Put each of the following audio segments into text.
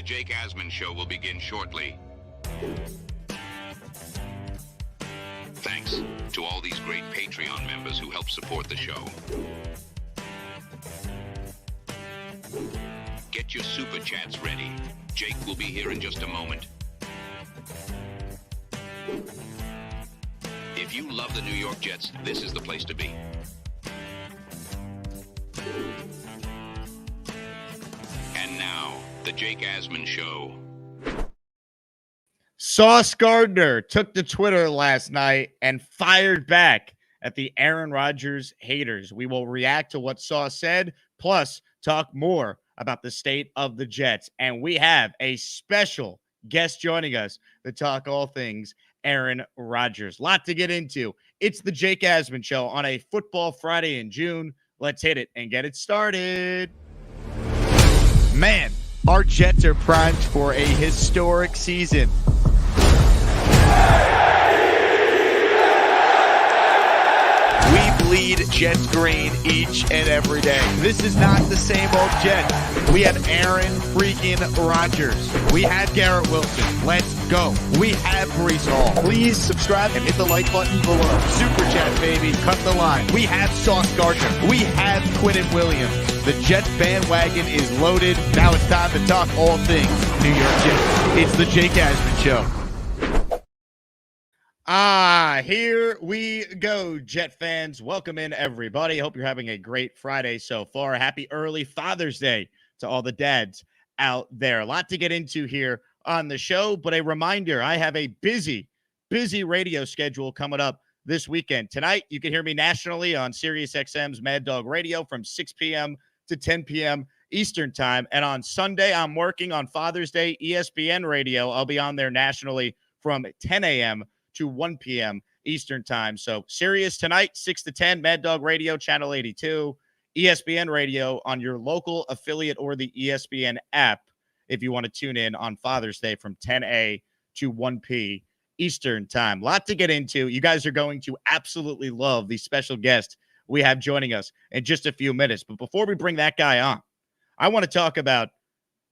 Jake Asman Show will begin shortly. Thanks to all these great Patreon members who help support the show. Get your super chats ready. Jake will be here in just a moment. If you love the New York Jets, this is the place to be. And now, the Jake Asman Show. Sauce Gardner took to Twitter last night and fired back at the Aaron Rodgers haters. We will react to what Sauce said, plus talk more about the state of the Jets. And we have a special guest joining us to talk all things Aaron Rodgers. Lot to get into. It's the Jake Asman Show on a Football Friday in June. Let's hit it and get it started. Man, our Jets are primed for a historic season. We bleed Jets green each and every day. This is not the same old Jets. We have Aaron freaking Rodgers. We have Garrett Wilson. Let's go. We have Breece Hall. Please subscribe and hit the like button below. Super chat, baby. Cut the line. We have Sauce Gardner. We have Quinnen Williams. The Jets bandwagon is loaded. Now it's time to talk all things New York Jets. It's the Jake Asman Show. Here we go, Jet fans. Welcome in, everybody. Hope you're having a great Friday so far. Happy early Father's Day to all the dads out there. A lot to get into here on the show, but a reminder, I have a busy radio schedule coming up this weekend. Tonight, you can hear me nationally on SiriusXM's Mad Dog Radio from 6 p.m. to 10 p.m. Eastern Time. And on Sunday, I'm working on Father's Day ESPN Radio. I'll be on there nationally from 10 a.m. to 1 p.m. Eastern Time. So Sirius tonight, 6 to 10, Mad Dog Radio, Channel 82, ESPN Radio on your local affiliate or the ESPN app if you want to tune in on Father's Day from 10 a to 1 p Eastern Time. Lot to get into. You guys are going to absolutely love the special guest we have joining us in just a few minutes. But before we bring that guy on, I want to talk about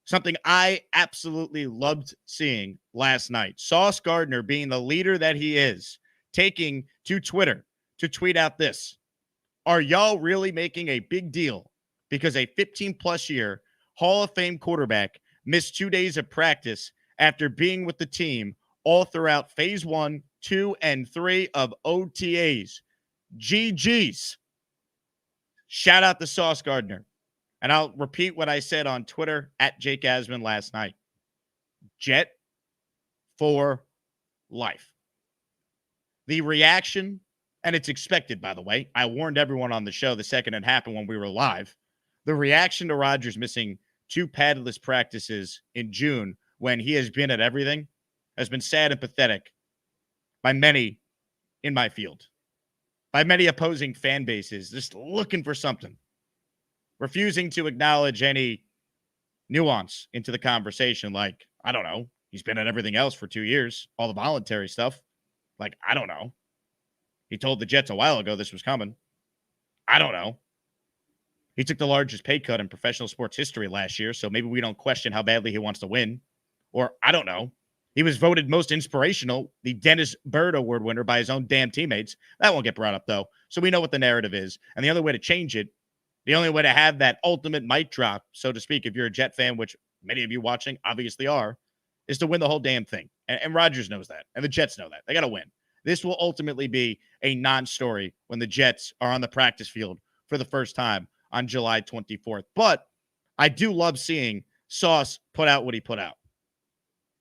something I absolutely loved seeing last night. Sauce Gardner, being the leader that he is, taking to Twitter to tweet out this: are y'all really making a big deal because a 15-plus year Hall of Fame quarterback missed 2 days of practice after being with the team all throughout phase 1, 2, and 3 of OTAs? GG's. Shout out to Sauce Gardner. And I'll repeat what I said on Twitter at Jake Asman last night. Jet for life. The reaction, and it's expected, by the way. I warned everyone on the show the second it happened when we were live. The reaction to Rodgers missing 2 paddless practices in June when he has been at everything has been sad and pathetic by many in my field, by many opposing fan bases, just looking for something, refusing to acknowledge any nuance into the conversation. Like, I don't know, he's been at everything else for 2 years, all the voluntary stuff. Like, I don't know. He told the Jets a while ago this was coming. I don't know. He took the largest pay cut in professional sports history last year, so maybe we don't question how badly he wants to win. Or, I don't know. He was voted most inspirational, the Dennis Bird Award winner, by his own damn teammates. That won't get brought up, though. So we know what the narrative is. And the only way to change it, the only way to have that ultimate mic drop, so to speak, if you're a Jet fan, which many of you watching obviously are, is to win the whole damn thing. And Rodgers knows that. And the Jets know that. They got to win. This will ultimately be a non-story when the Jets are on the practice field for the first time on July 24th. But I do love seeing Sauce put out what he put out.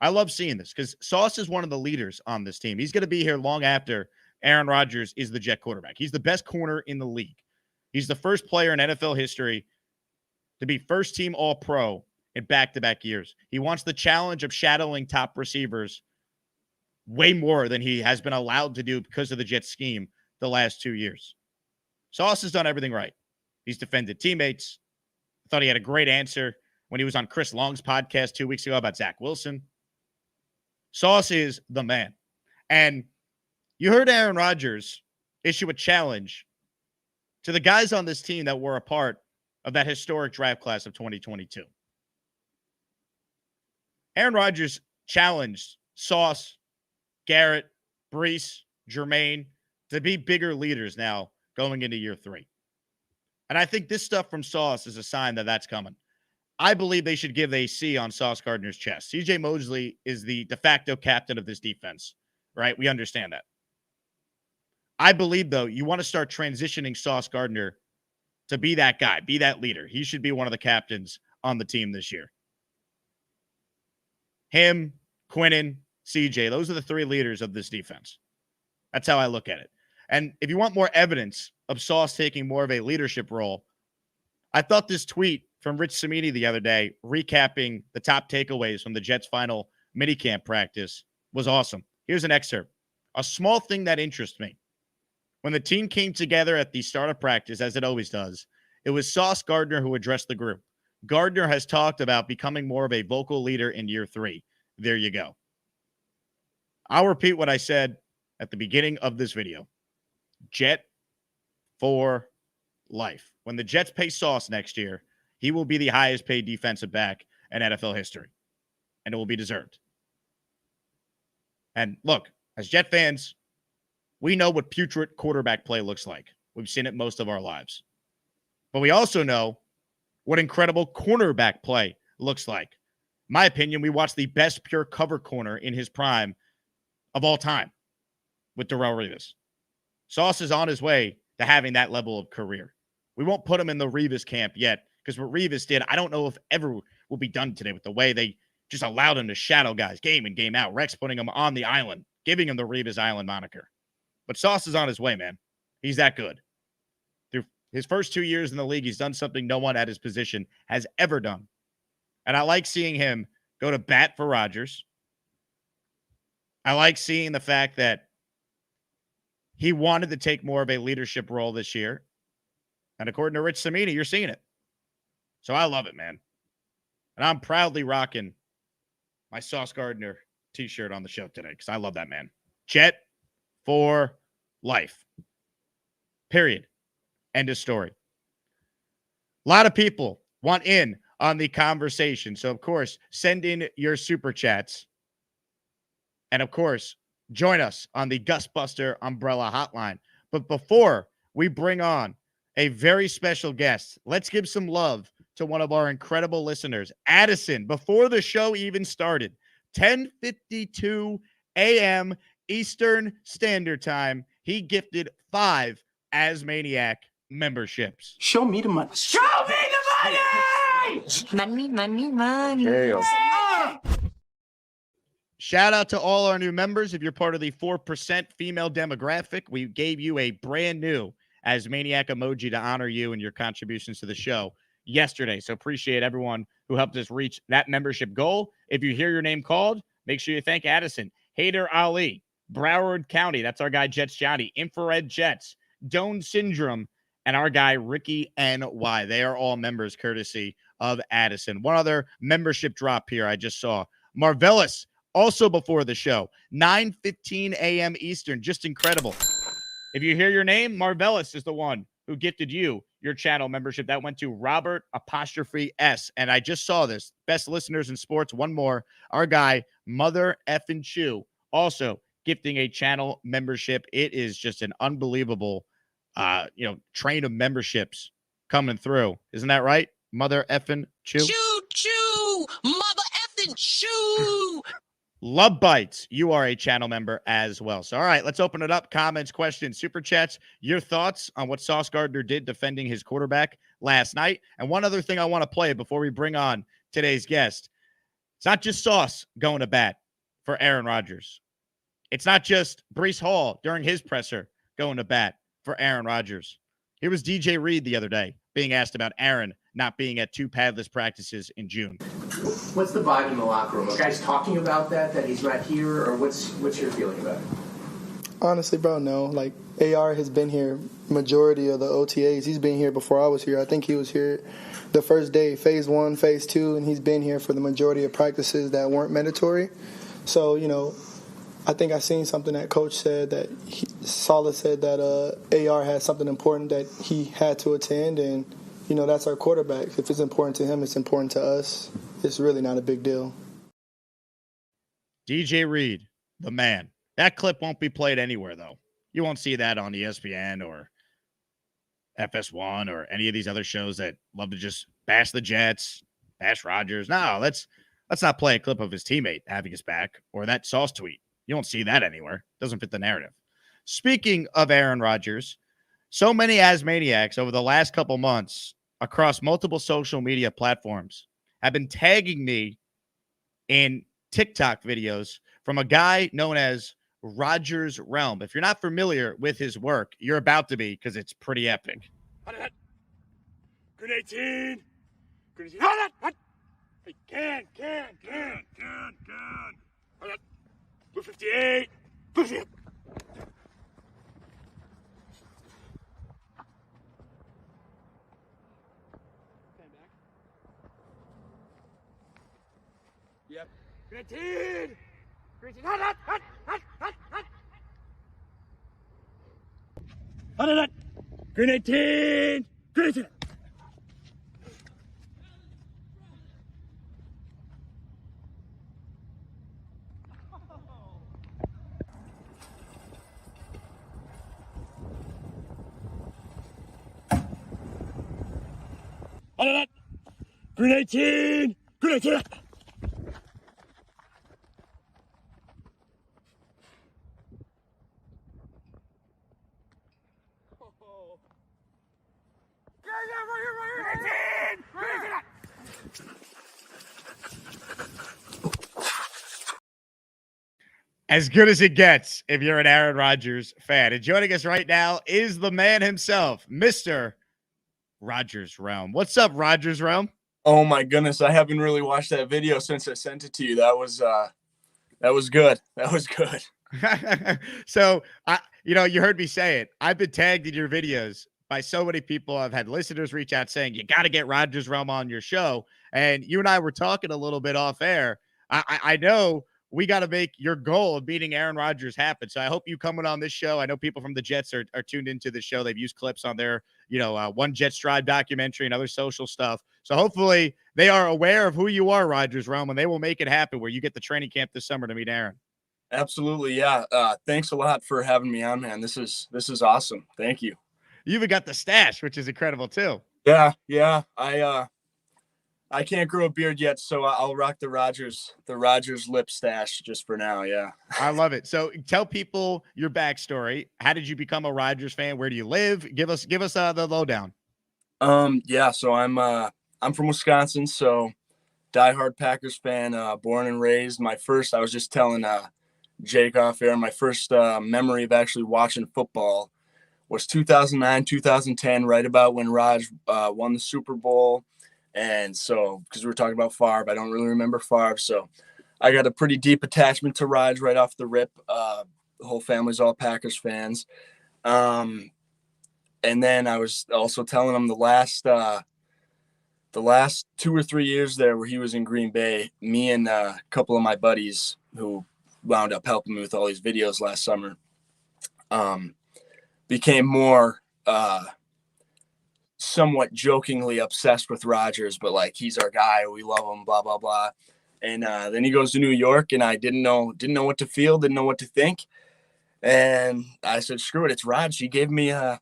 I love seeing this because Sauce is one of the leaders on this team. He's going to be here long after Aaron Rodgers is the Jet quarterback. He's the best corner in the league. He's the first player in NFL history to be first team All-Pro in back-to-back years. He wants the challenge of shadowing top receivers way more than he has been allowed to do because of the Jet scheme the last 2 years. Sauce has done everything right. He's defended teammates. I thought he had a great answer when he was on Chris Long's podcast 2 weeks ago about Zach Wilson. Sauce is the man. And you heard Aaron Rodgers issue a challenge to the guys on this team that were a part of that historic draft class of 2022. Aaron Rodgers challenged Sauce, Garrett, Brees, Jermaine to be bigger leaders now going into year 3. And I think this stuff from Sauce is a sign that that's coming. I believe they should give a C on Sauce Gardner's chest. CJ Mosley is the de facto captain of this defense, right? We understand that. I believe, though, you want to start transitioning Sauce Gardner to be that guy, be that leader. He should be one of the captains on the team this year. Him, Quinnen, CJ, those are the 3 leaders of this defense. That's how I look at it. And if you want more evidence of Sauce taking more of a leadership role, I thought this tweet from Rich Cimini the other day, recapping the top takeaways from the Jets' final minicamp practice, was awesome. Here's an excerpt. A small thing that interests me. When the team came together at the start of practice, as it always does, it was Sauce Gardner who addressed the group. Gardner has talked about becoming more of a vocal leader in year 3. There you go. I'll repeat what I said at the beginning of this video. Jet for life. When the Jets pay Sauce next year, he will be the highest paid defensive back in NFL history, and it will be deserved. And look, as Jet fans, we know what putrid quarterback play looks like. We've seen it most of our lives. But we also know what incredible cornerback play looks like. In my opinion, we watched the best pure cover corner in his prime of all time with Darrelle Revis. Sauce is on his way to having that level of career. We won't put him in the Revis camp yet, because what Revis did, I don't know if ever will be done today with the way they just allowed him to shadow guys game in, game out. Rex putting him on the island, giving him the Revis Island moniker. But Sauce is on his way, man. He's that good. Through his first 2 years in the league, he's done something no one at his position has ever done. And I like seeing him go to bat for Rodgers. I like seeing the fact that he wanted to take more of a leadership role this year. And according to Rich Cimini, you're seeing it. So I love it, man. And I'm proudly rocking my Sauce Gardner t-shirt on the show today because I love that man. Jet for life. Period. End of story. A lot of people want in on the conversation. So, of course, send in your super chats. And, of course, join us on the Gustbuster Umbrella Hotline. But before we bring on a very special guest, let's give some love to one of our incredible listeners, Addison. Before the show even started, 10:52 a.m. Eastern Standard Time, he gifted 5 Asmaniac memberships. Show me the money. Show me the money! Money. Shout out to all our new members. If you're part of the 4% female demographic, we gave you a brand new Asmaniac emoji to honor you and your contributions to the show yesterday. So appreciate everyone who helped us reach that membership goal. If you hear your name called, make sure you thank Addison, Haider Ali, Broward County, that's our guy Jets Johnny, Infrared Jets, Doan Syndrome, and our guy Ricky NY. They are all members courtesy of Addison. One other membership drop here I just saw. Marvelous, also before the show, 9:15 a.m. Eastern. Just incredible. If you hear your name, Marvelous is the one who gifted you your channel membership. That went to Robert_S. And I just saw this. Best listeners in sports. One more. Our guy, Mother Effin' Chew, also gifting a channel membership. It is just an unbelievable, train of memberships coming through. Isn't that right? Mother Effin' Chew. Choo, mother effing choo. Love Bites, you are a channel member as well. So, all right, let's open it up. Comments, questions, super chats, your thoughts on what Sauce Gardner did defending his quarterback last night. And one other thing I want to play before we bring on today's guest. It's not just Sauce going to bat for Aaron Rodgers. It's not just Breece Hall during his presser going to bat for Aaron Rodgers. Here was DJ Reed the other day being asked about Aaron not being at 2 padless practices in June. What's the vibe in the locker room? Are guys talking about that he's not here, or what's your feeling about it? Honestly, bro, no. Like, AR has been here majority of the OTAs. He's been here before I was here. I think he was here the first day, phase 1, phase 2, and he's been here for the majority of practices that weren't mandatory. So, I think I seen something that Coach said that Saleh said that AR had something important that he had to attend, and that's our quarterback. If it's important to him, it's important to us. It's really not a big deal. DJ Reed, the man. That clip won't be played anywhere, though. You won't see that on ESPN or FS1 or any of these other shows that love to just bash the Jets, bash Rodgers. No, let's not play a clip of his teammate having his back or that Sauce tweet. You won't see that anywhere. Doesn't fit the narrative. Speaking of Aaron Rodgers, so many Asmaniacs over the last couple months across multiple social media platforms have been tagging me in TikTok videos from a guy known as Rodgers Realm. If you're not familiar with his work, you're about to be because it's pretty epic. Good 18. Good 18. Hot. Hey, can. Hot. Blue 58. Blue 58. Yep. Good 18. Good 18. Hot. Hot. Green 18! Green 18! Green 18! Green 18! As good as it gets if you're an Aaron Rodgers fan. And joining us right now is the man himself, Mr. Rodgers Realm. What's up, Rodgers Realm? Oh my goodness, I haven't really watched that video since I sent it to you. That was good. That was good. So, you heard me say it. I've been tagged in your videos by so many people. I've had listeners reach out saying, you got to get Rodgers Realm on your show. And you and I were talking a little bit off air. I know we got to make your goal of beating Aaron Rodgers happen. So I hope you coming on this show. I know people from the Jets are tuned into the show. They've used clips on their, One Jet Drive documentary and other social stuff. So hopefully they are aware of who you are, Rodgers Realm, and they will make it happen where you get the training camp this summer to meet Aaron. Absolutely. Yeah. Thanks a lot for having me on, man. This is awesome. Thank you. You even got the stash, which is incredible too. Yeah. I can't grow a beard yet, so I'll rock the Rodgers lip stash just for now. Yeah. I love it. So tell people your backstory. How did you become a Rodgers fan? Where do you live? Give us the lowdown. Yeah. So I'm from Wisconsin, so diehard Packers fan, born and raised. I was just telling Jake off air, my first memory of actually watching football was 2009, 2010, right about when Raj won the Super Bowl. And so, because we were talking about Favre, I don't really remember Favre. So I got a pretty deep attachment to Raj right off the rip. The whole family's all Packers fans. And then I was also telling him the last 2 or 3 years there where he was in Green Bay, me and a couple of my buddies who wound up helping me with all these videos last summer, became more somewhat jokingly obsessed with Rodgers, but like, he's our guy, we love him, blah blah blah. And then he goes to New York, and I didn't know what to feel, didn't know what to think, and I said, screw it, it's Raj. He gave me a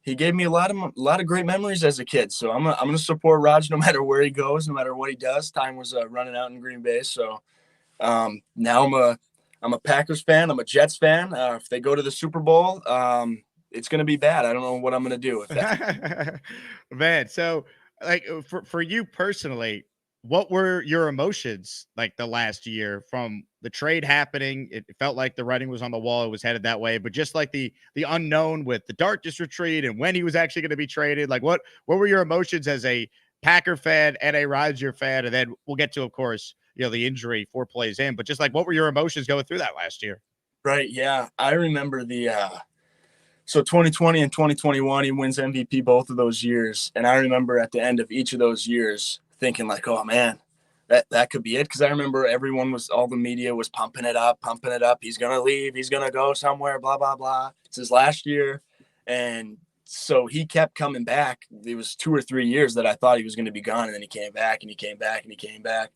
lot of great memories as a kid, so I'm gonna support Raj no matter where he goes, no matter what he does. Time was running out in Green Bay, so now I'm a Packers fan, I'm a Jets fan. If they go to the Super Bowl, it's going to be bad. I don't know what I'm going to do with that. Man, so like for you personally, what were your emotions like the last year from the trade happening? It felt like the writing was on the wall. It was headed that way, but just like the unknown with the Darkness retreat and when he was actually going to be traded, like what were your emotions as a Packer fan and a Rodgers fan? And then we'll get to, of course, the injury 4 plays in, but just like, what were your emotions going through that last year? Right. Yeah. I remember so 2020 and 2021, he wins MVP both of those years. And I remember at the end of each of those years thinking like, oh man, that could be it. Cause I remember all the media was pumping it up. He's going to leave. He's going to go somewhere, blah, blah, blah. It's his last year. And so he kept coming back. It was 2 or 3 years that I thought he was going to be gone. And then he came back and he came back and he came back.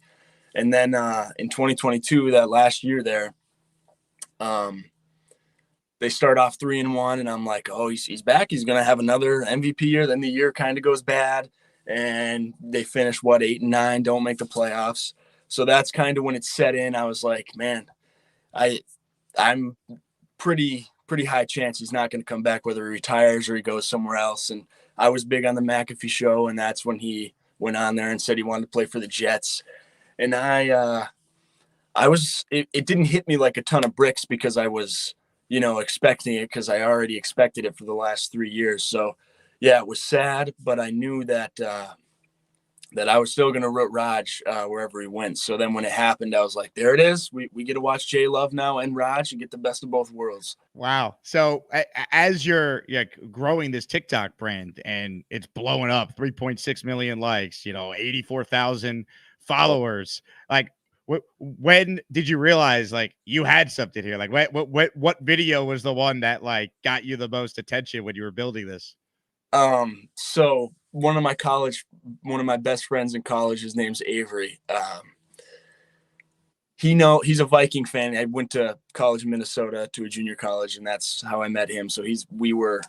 And then in 2022, that last year there, they start off 3-1, and I'm like, oh, he's back. He's going to have another MVP year. Then the year kind of goes bad, and they finish 8-9, don't make the playoffs. So that's kind of when it set in. I was like, man, I'm pretty high chance he's not going to come back, whether he retires or he goes somewhere else. And I was big on the McAfee show, and that's when he went on there and said he wanted to play for the Jets. And it didn't hit me like a ton of bricks because I was, expecting it, because I already expected it for the last 3 years. So yeah, it was sad, but I knew that I was still going to root Raj wherever he went. So then when it happened, I was like, there it is. We get to watch J Love now and Raj and get the best of both worlds. Wow. So as you're growing this TikTok brand and it's blowing up, 3.6 million likes, 84,000 followers, like when did you realize like you had something here? Like what video was the one that like got you the most attention when you were building this? So one of my best friends in college, his name's Avery. He's a Viking fan. I went to college in Minnesota, to a junior college, and that's how I met him. So we were,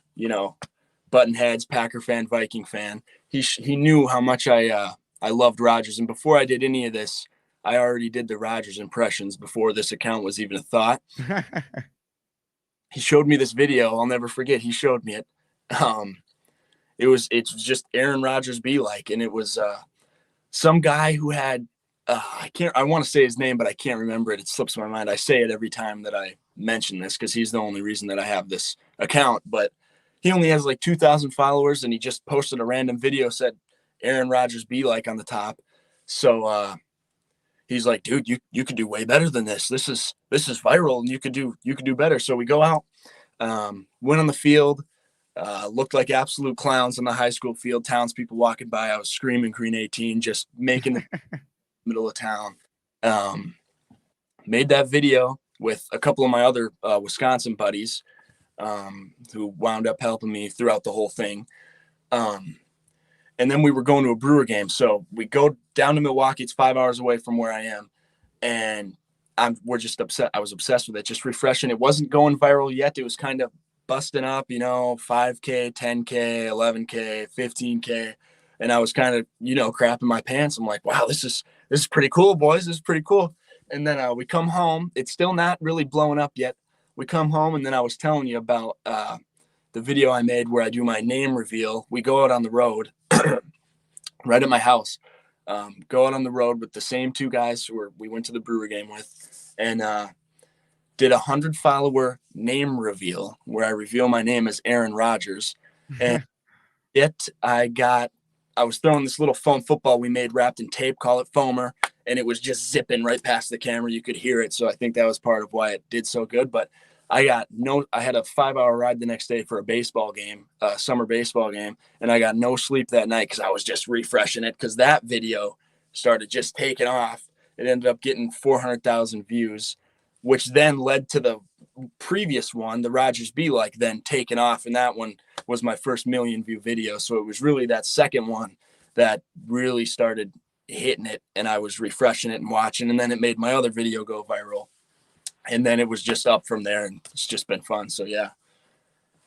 button heads, Packer fan, Viking fan. He knew how much I loved Rodgers. And before I did any of this, I already did the Rodgers impressions before this account was even a thought. He showed me this video. I'll never forget. He showed me it. It's just Aaron Rodgers be like, and it was some guy who had I want to say his name, but I can't remember it. It slips my mind. I say it every time that I mention this because he's the only reason that I have this account. But he only has like 2,000 followers, and he just posted a random video, said Aaron Rodgers be like on the top. So he's like, dude, you could do way better than this. This is viral, and you could do better. So we go out, went on the field. Looked like absolute clowns on the high school field. Townspeople walking by. I was screaming Green 18, just making the middle of town. Made that video with a couple of my other Wisconsin buddies who wound up helping me throughout the whole thing. And then we were going to a Brewer game. So we go down to Milwaukee. It's 5 hours away from where I am. And we're just upset. I was obsessed with it, just refreshing. It wasn't going viral yet. It was kind of busting up, 5K, 10K, 11K, 15K. And I was kind of, crapping my pants. I'm like, wow, this is pretty cool, boys. This is pretty cool. And then we come home. It's still not really blowing up yet. We come home, and then I was telling you about the video I made where I do my name reveal. We go out on the road right at my house, go out on the road with the same two guys who we went to the Brewer game with, and did 100-follower name reveal where I reveal my name as Aaron Rodgers. And I was throwing this little foam football we made wrapped in tape, call it foamer, and it was just zipping right past the camera. You could hear it. So I think that was part of why it did so good. But I had a 5-hour ride the next day for a baseball game, summer baseball game. And I got no sleep that night because I was just refreshing it, because that video started just taking off. It ended up getting 400,000 views, which then led to the previous one, the Rodgers Be Like, then taken off. And that one was my first million view video. So it was really that second one that really started hitting it, and I was refreshing it and watching. And then it made my other video go viral. And then it was just up from there, and it's just been fun. So yeah.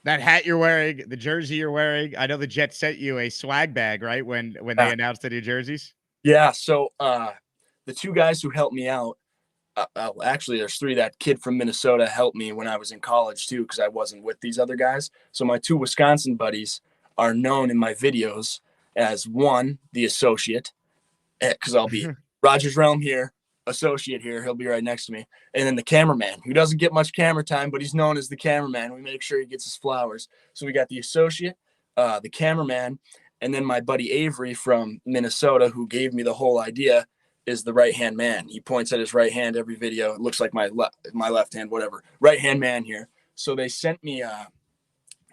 That hat you're wearing, the jersey you're wearing, I know the Jets sent you a swag bag, right? When they announced the new jerseys. Yeah. So the two guys who helped me out, actually there's three. That kid from Minnesota helped me when I was in college too, because I wasn't with these other guys. So my two Wisconsin buddies are known in my videos as, one, the associate, because I'll be Rogers Realm here, associate here, he'll be right next to me, and then the cameraman, who doesn't get much camera time, but he's known as the cameraman. We make sure he gets his flowers. So we got the associate, the cameraman, and then my buddy Avery from Minnesota, who gave me the whole idea, is the right-hand man. He points at his right hand every video. It looks like my left hand, whatever. Right-hand man here. So they sent me,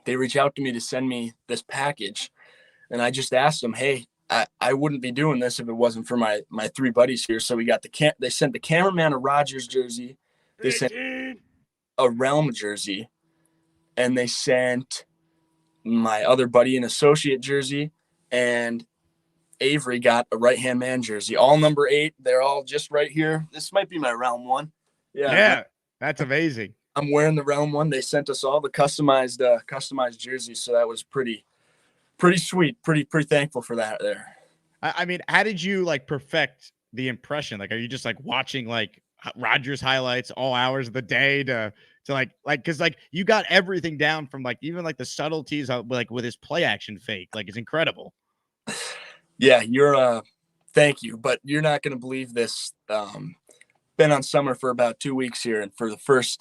they reached out to me to send me this package. And I just asked them, hey, I wouldn't be doing this if it wasn't for my three buddies here. So we got they sent the cameraman a Rodgers jersey. They sent a Realm jersey. And they sent my other buddy an associate jersey. And Avery got a right-hand man jersey, all number 8. They're all just right here. This might be my round one. Yeah, that's amazing. I'm wearing the round one. They sent us all the customized jerseys, so that was pretty sweet. Pretty thankful for that there. I mean, how did you like perfect the impression? Like, are you just like watching like Rodgers highlights all hours of the day to like because like you got everything down from like even like the subtleties of like with his play action fake, like it's incredible. Yeah, you're thank you, but you're not gonna believe this. Been on summer for about 2 weeks here, and for the first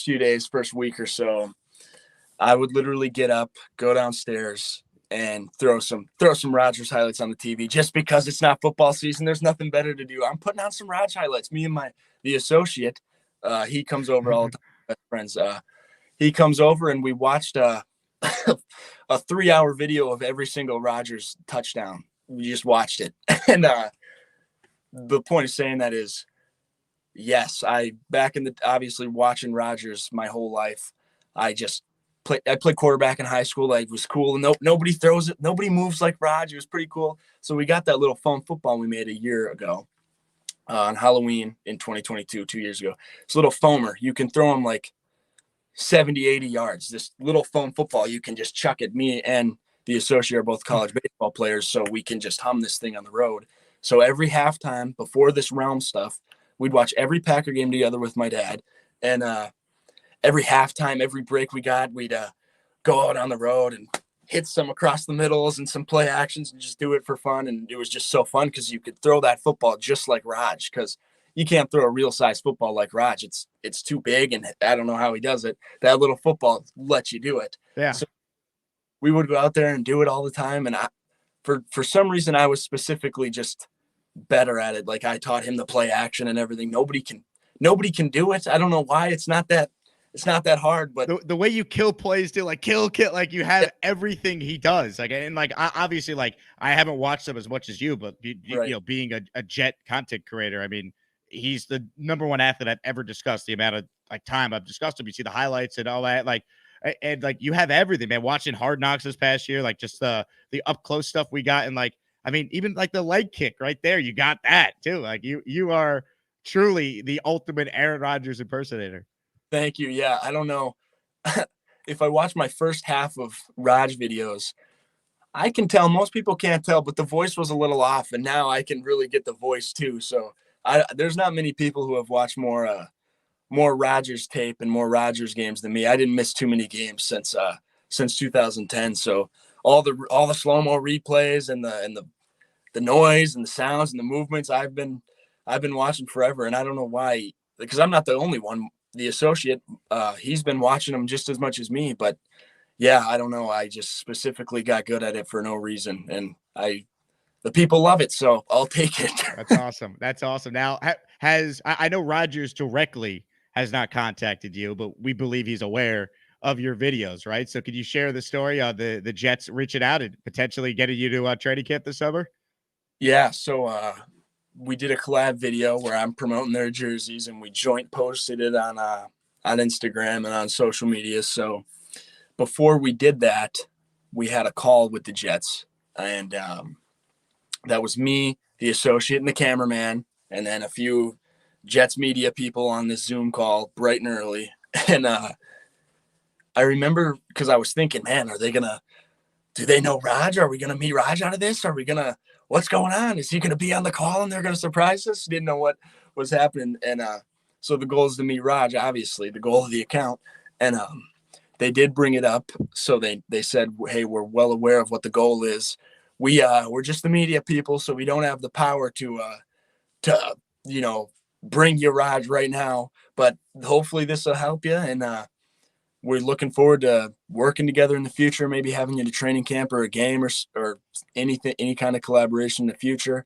few days, first week or so, I would literally get up, go downstairs, and throw some Rodgers highlights on the TV just because it's not football season. There's nothing better to do. I'm putting on some Rodgers highlights. Me and the associate, he comes over all the time, best friends. He comes over and we watched a 3-hour video of every single Rodgers touchdown. We just watched it. And the point of saying that is, yes, obviously watching Rodgers my whole life. I played quarterback in high school. It was cool. Nobody throws it. Nobody moves like Rodgers. It was pretty cool. So we got that little foam football we made a year ago on Halloween in 2022, 2 years ago. It's a little foamer. You can throw them like 70, 80 yards. This little foam football, you can just chuck it. Me and the associate are both college baseball players, so we can just hum this thing on the road. So every halftime before this realm stuff, we'd watch every Packer game together with my dad. And every halftime, every break we got, we'd go out on the road and hit some across the middles and some play actions and just do it for fun. And it was just so fun because you could throw that football just like Raj, because you can't throw a real size football like Raj. It's too big, and I don't know how he does it. That little football lets you do it. Yeah. So we would go out there and do it all the time. And for some reason, I was specifically just better at it. Like I taught him the play action and everything. Nobody can do it. I don't know why. It's not that hard, but the way you kill plays do, like kill, like you have everything he does. Like, and like, obviously, like I haven't watched him as much as you, but you know, being a Jet content creator, I mean, he's the number one athlete I've ever discussed. The amount of like time I've discussed him, you see the highlights and all that, like, and like you have everything, man. Watching Hard Knocks this past year, like just the up close stuff we got, and like, I mean, even like the leg kick right there, you got that too. Like you are truly the ultimate Aaron Rodgers impersonator. Thank you. Yeah, I don't know if I watch my first half of Raj videos, I can tell most people can't tell, but the voice was a little off, and now I can really get the voice too. So there's not many people who have watched more Rodgers tape and more Rodgers games than me. I didn't miss too many games since 2010. So all the slow-mo replays and the noise and the sounds and the movements I've been watching forever. And I don't know why, because I'm not the only one. The associate, he's been watching them just as much as me, but yeah, I don't know. I just specifically got good at it for no reason. And the people love it. So I'll take it. That's awesome. That's awesome. Now I know Rodgers directly has not contacted you, but we believe he's aware of your videos, right? So could you share the story of the Jets reaching out and potentially getting you to training camp this summer? Yeah. So, we did a collab video where I'm promoting their jerseys, and we joint posted it on Instagram and on social media. So before we did that, we had a call with the Jets, and that was me, the associate, and the cameraman, and then a few Jets media people on this Zoom call bright and early. And I remember, because I was thinking, man, do they know Raj? Are we going to meet Raj out of this? What's going on? Is he going to be on the call and they're going to surprise us? Didn't know what was happening. And so the goal is to meet Raj, obviously, the goal of the account. And they did bring it up. So they said, hey, we're well aware of what the goal is. We're just the media people, so we don't have the power to bring you Raj right now. But hopefully this will help you. And we're looking forward to working together in the future, maybe having you to training camp or a game or anything, any kind of collaboration in the future.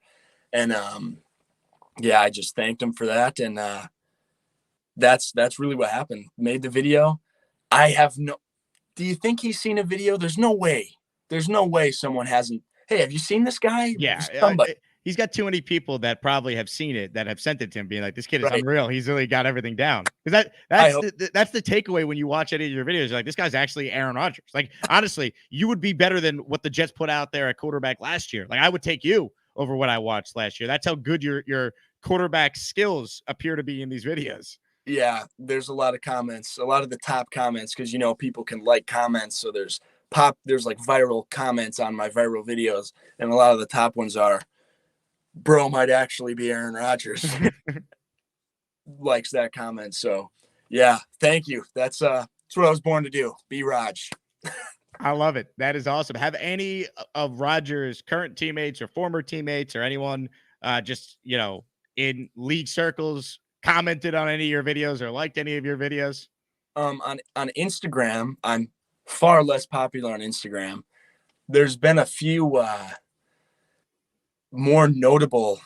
And I just thanked him for that. And that's really what happened. Made the video. Do you think he's seen a video? There's no way someone hasn't. Hey, have you seen this guy? Yeah. he's got too many people that probably have seen it, that have sent it to him, being like, "This kid is Right. unreal. He's really got everything down." Because that's the takeaway when you watch any of your videos. You're like, this guy's actually Aaron Rodgers. Like, honestly, you would be better than what the Jets put out there at quarterback last year. Like, I would take you over what I watched last year. That's how good your quarterback skills appear to be in these videos. Yeah, there's a lot of comments, a lot of the top comments, because people can like comments. So there's like viral comments on my viral videos, and a lot of the top ones are, "Bro might actually be Aaron Rodgers." Likes that comment. So yeah, thank you. That's what I was born to do. Be Raj. I love it. That is awesome. Have any of Rodgers' current teammates or former teammates or anyone just in league circles commented on any of your videos or liked any of your videos? On Instagram, I'm far less popular on Instagram. There's been a few more notable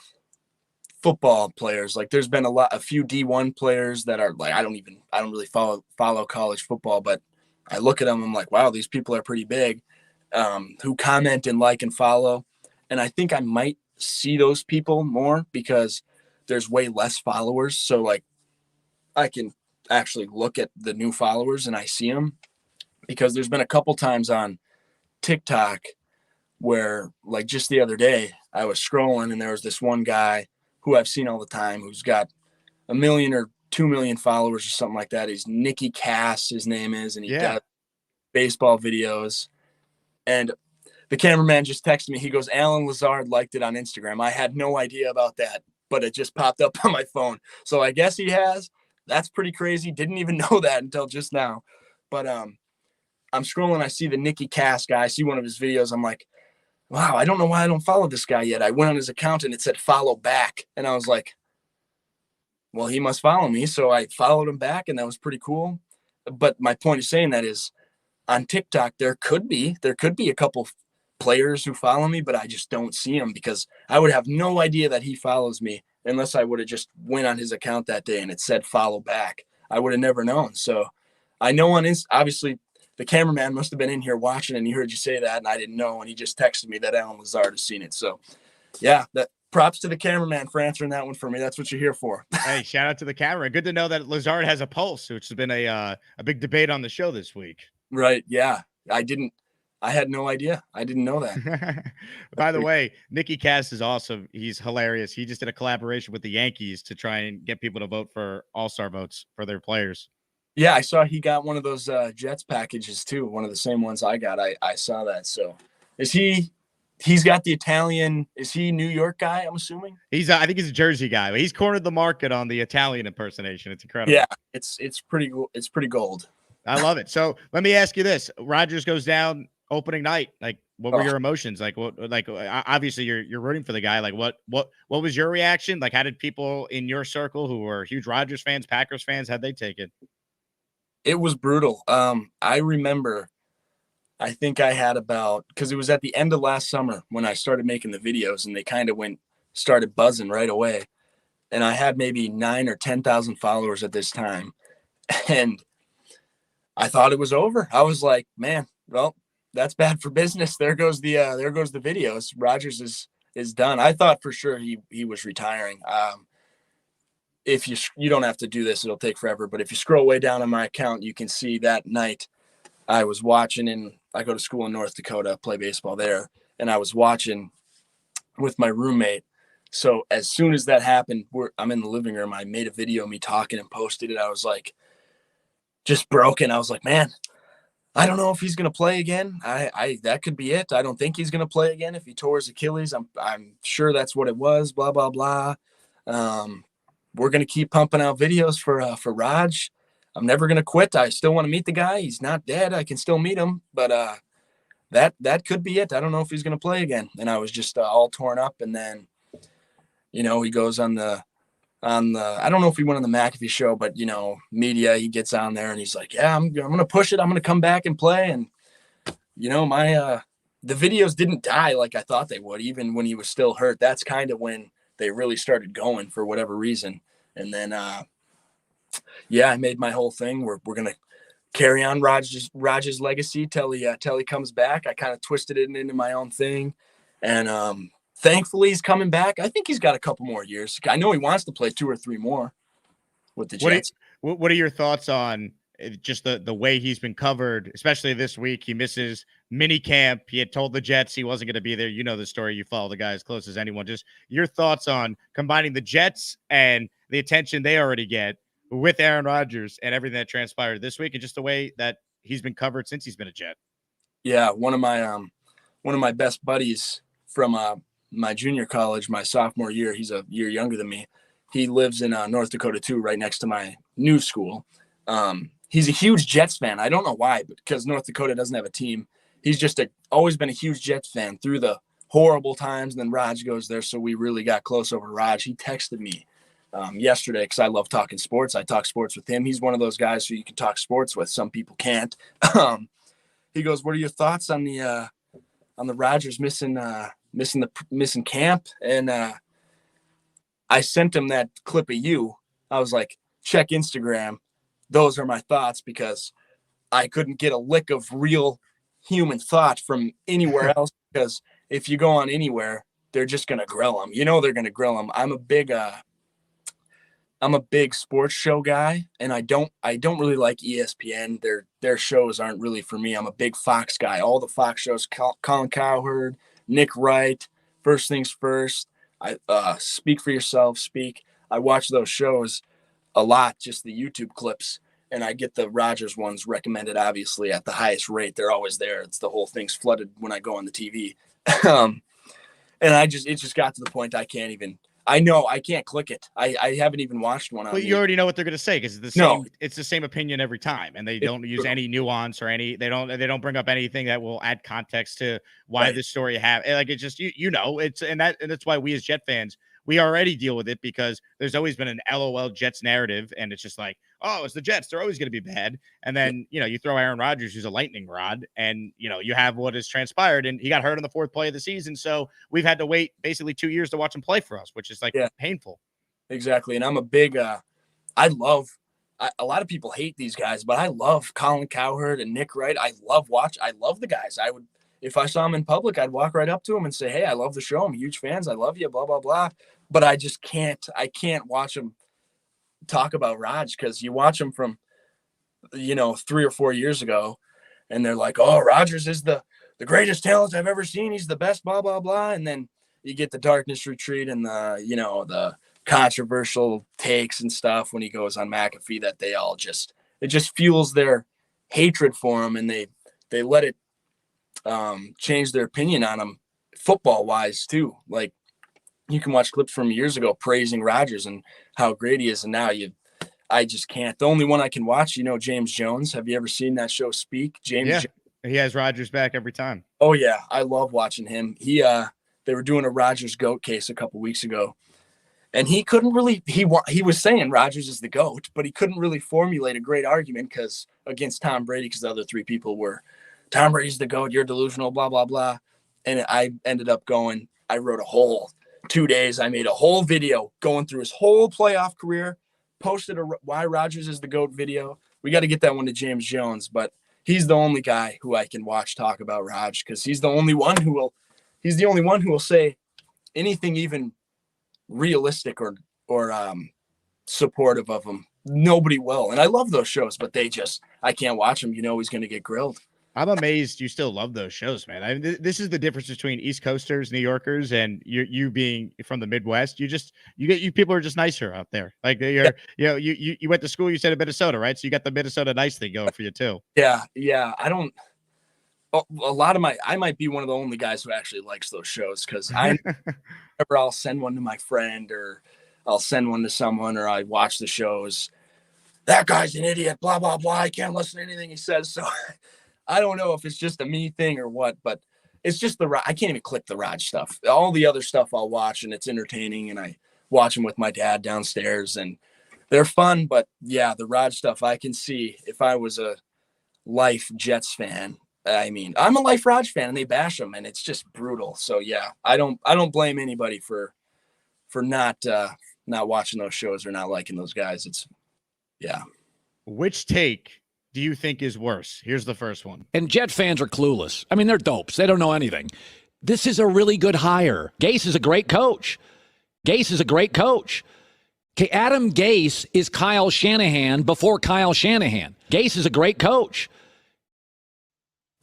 football players. Like, there's been a few D1 players that are like, I don't really follow college football, but I look at them, I'm like, wow, these people are pretty big, who comment and like and follow. And I think I might see those people more because there's way less followers. So like, I can actually look at the new followers and I see them, because there's been a couple times on TikTok where, like, just the other day I was scrolling and there was this one guy who I've seen all the time who's got 1 million or 2 million followers or something like that. He's Nicky Cass, his name is, and he does baseball videos. And the cameraman just texted me. He goes, "Alan Lazard liked it on Instagram." I had no idea about that, but it just popped up on my phone. So I guess he has. That's pretty crazy. Didn't even know that until just now. But I'm scrolling. I see the Nicky Cass guy. I see one of his videos. I'm like, wow, I don't know why I don't follow this guy yet. I went on his account and it said follow back. And I was like, well, he must follow me. So I followed him back, and that was pretty cool. But my point of saying that is, on TikTok, there could be a couple players who follow me, but I just don't see them, because I would have no idea that he follows me unless I would have just went on his account that day and it said follow back. I would have never known. So I know obviously the cameraman must have been in here watching, and he heard you say that, and I didn't know, and he just texted me that Alan Lazard has seen it. So yeah, that props to the cameraman for answering that one for me. That's what you're here for. Hey, shout out to the camera. Good to know that Lazard has a pulse, which has been a big debate on the show this week. Right. Yeah. I had no idea. I didn't know that. By the way, Nicky Cass is awesome. He's hilarious. He just did a collaboration with the Yankees to try and get people to vote for all-star votes for their players. Yeah, I saw he got one of those Jets packages too. One of the same ones I got. I saw that. So he's got the Italian, is he New York guy, I'm assuming? I think he's a Jersey guy, but he's cornered the market on the Italian impersonation. It's incredible. Yeah, it's pretty gold. I love it. So let me ask you this. Rodgers goes down opening night. Like, what were your emotions? Like, obviously you're rooting for the guy. Like, what was your reaction? Like, how did people in your circle who were huge Rodgers fans, Packers fans, how'd they take it? It was brutal. I remember, I think I had because it was at the end of last summer when I started making the videos, and they kind of started buzzing right away. And I had maybe 9,000 or 10,000 followers at this time. And I thought it was over. I was like, man, well, that's bad for business. There goes the videos. Rodgers is done. I thought for sure he was retiring. If you don't have to do this, it'll take forever. But if you scroll way down on my account, you can see that night I was watching, and I go to school in North Dakota, play baseball there. And I was watching with my roommate. So as soon as that happened, I'm in the living room. I made a video of me talking and posted it. I was like, just broken. I was like, man, I don't know if he's going to play again. That could be it. I don't think he's going to play again if he tore his Achilles. I'm sure that's what it was, blah, blah, blah. We're going to keep pumping out videos for Raj. I'm never going to quit. I still want to meet the guy. He's not dead. I can still meet him, but that could be it. I don't know if he's going to play again. And I was just all torn up. And then, he goes on the, I don't know if he went on the McAfee show, but media, he gets on there and he's like, yeah, I'm going to push it. I'm going to come back and play. And, the videos didn't die like I thought they would, even when he was still hurt. That's kind of when they really started going for whatever reason. And then, I made my whole thing. We're going to carry on Raj's legacy till he comes back. I kind of twisted it into my own thing. And, thankfully he's coming back. I think he's got a couple more years. I know he wants to play 2 or 3 more with the Jets. What are your thoughts on just the way he's been covered, especially this week? He misses mini camp. He had told the Jets he wasn't going to be there. You know the story. You follow the guy as close as anyone. Just your thoughts on combining the Jets and the attention they already get with Aaron Rodgers and everything that transpired this week, and just the way that he's been covered since he's been a Jet. Yeah, one of my best buddies from my junior college, my sophomore year. He's a year younger than me. He lives in North Dakota too, right next to my new school. He's a huge Jets fan. I don't know why, but because North Dakota doesn't have a team. He's just always been a huge Jets fan through the horrible times. And then Raj goes there, so we really got close over Raj. He texted me yesterday because I love talking sports. I talk sports with him. He's one of those guys who you can talk sports with. Some people can't. He goes, "What are your thoughts on the Rodgers missing camp?" And I sent him that clip of you. I was like, check Instagram. Those are my thoughts, because I couldn't get a lick of real human thought from anywhere else, because if you go on anywhere, they're just going to grill them. You know, they're going to grill them. I'm a big sports show guy, and I don't really like ESPN. Their shows aren't really for me. I'm a big Fox guy. All the Fox shows, Colin Cowherd, Nick Wright, First Things First. I Speak for Yourself, Speak. I watch those shows a lot, just the YouTube clips, and I get the Rodgers ones recommended, obviously, at the highest rate. They're always there. It's the whole thing's flooded when I go on the TV. And it just got to the point I can't click it. I haven't even watched one. Well, you already know what they're going to say, because it's the same opinion every time, and they don't use any nuance or they don't bring up anything that will add context to why this story like, it's just and that's why we as Jet fans, we already deal with it, because there's always been an LOL Jets narrative, and it's just like, oh, it's the Jets, they're always going to be bad. And then you throw Aaron Rodgers, who's a lightning rod, and you have what has transpired, and he got hurt on the 4th play of the season, so we've had to wait basically 2 years to watch him play for us, which is painful. Exactly. And I'm a big a lot of people hate these guys, but I love Colin Cowherd and Nick Wright. I love the guys. If I saw them in public, I'd walk right up to them and say, "Hey, I love the show. I'm huge fans. I love you, blah, blah, blah." But I just can't watch them talk about Raj, because you watch them from, 3 or 4 years ago, and they're like, "Oh, Rodgers is the greatest talent I've ever seen. He's the best, blah, blah, blah." And then you get the darkness retreat and the controversial takes and stuff when he goes on McAfee, that it just fuels their hatred for him, and they let it change their opinion on him football wise too. Like, you can watch clips from years ago praising Rodgers and how great he is, and now I just can't. The only one I can watch, James Jones. Have you ever seen that show, Speak? James. Yeah, he has Rodgers back every time. Oh yeah, I love watching him. They were doing a Rodgers GOAT case a couple weeks ago, and he couldn't really. He was saying Rodgers is the GOAT, but he couldn't really formulate a great argument against Tom Brady, because the other 3 people were, Tom Brady's the GOAT, you're delusional, blah, blah, blah. And I ended up I wrote a whole 2 days. I made a whole video going through his whole playoff career, posted a why Rodgers is the GOAT video. We got to get that one to James Jones, but he's the only guy who I can watch talk about Raj, because he's the only one who will say anything even realistic or supportive of him. Nobody will. And I love those shows, but I can't watch them. He's going to get grilled. I'm amazed you still love those shows, man. This is the difference between East Coasters, New Yorkers, and you being from the Midwest. You people are just nicer out there. Like, you went to school, you said in Minnesota, right? So you got the Minnesota nice thing going for you too. Yeah. I might be one of the only guys who actually likes those shows, because I'll send one to my friend, or I'll send one to someone, or I watch the shows. That guy's an idiot, blah, blah, blah. I can't listen to anything he says. So I don't know if it's just a me thing or what, but it's just I can't even click the Raj stuff. All the other stuff I'll watch, and it's entertaining, and I watch them with my dad downstairs, and they're fun. But yeah, the Raj stuff, I can see if I was a life Jets fan. I mean, I'm a life Raj fan, and they bash them, and it's just brutal. So yeah, I don't blame anybody for not watching those shows or not liking those guys. Which take do you think is worse? Here's the first one. And Jet fans are clueless. I mean, they're dopes. They don't know anything. This is a really good hire. Gase is a great coach. Gase is a great coach. Okay, Adam Gase is Kyle Shanahan before Kyle Shanahan. Gase is a great coach.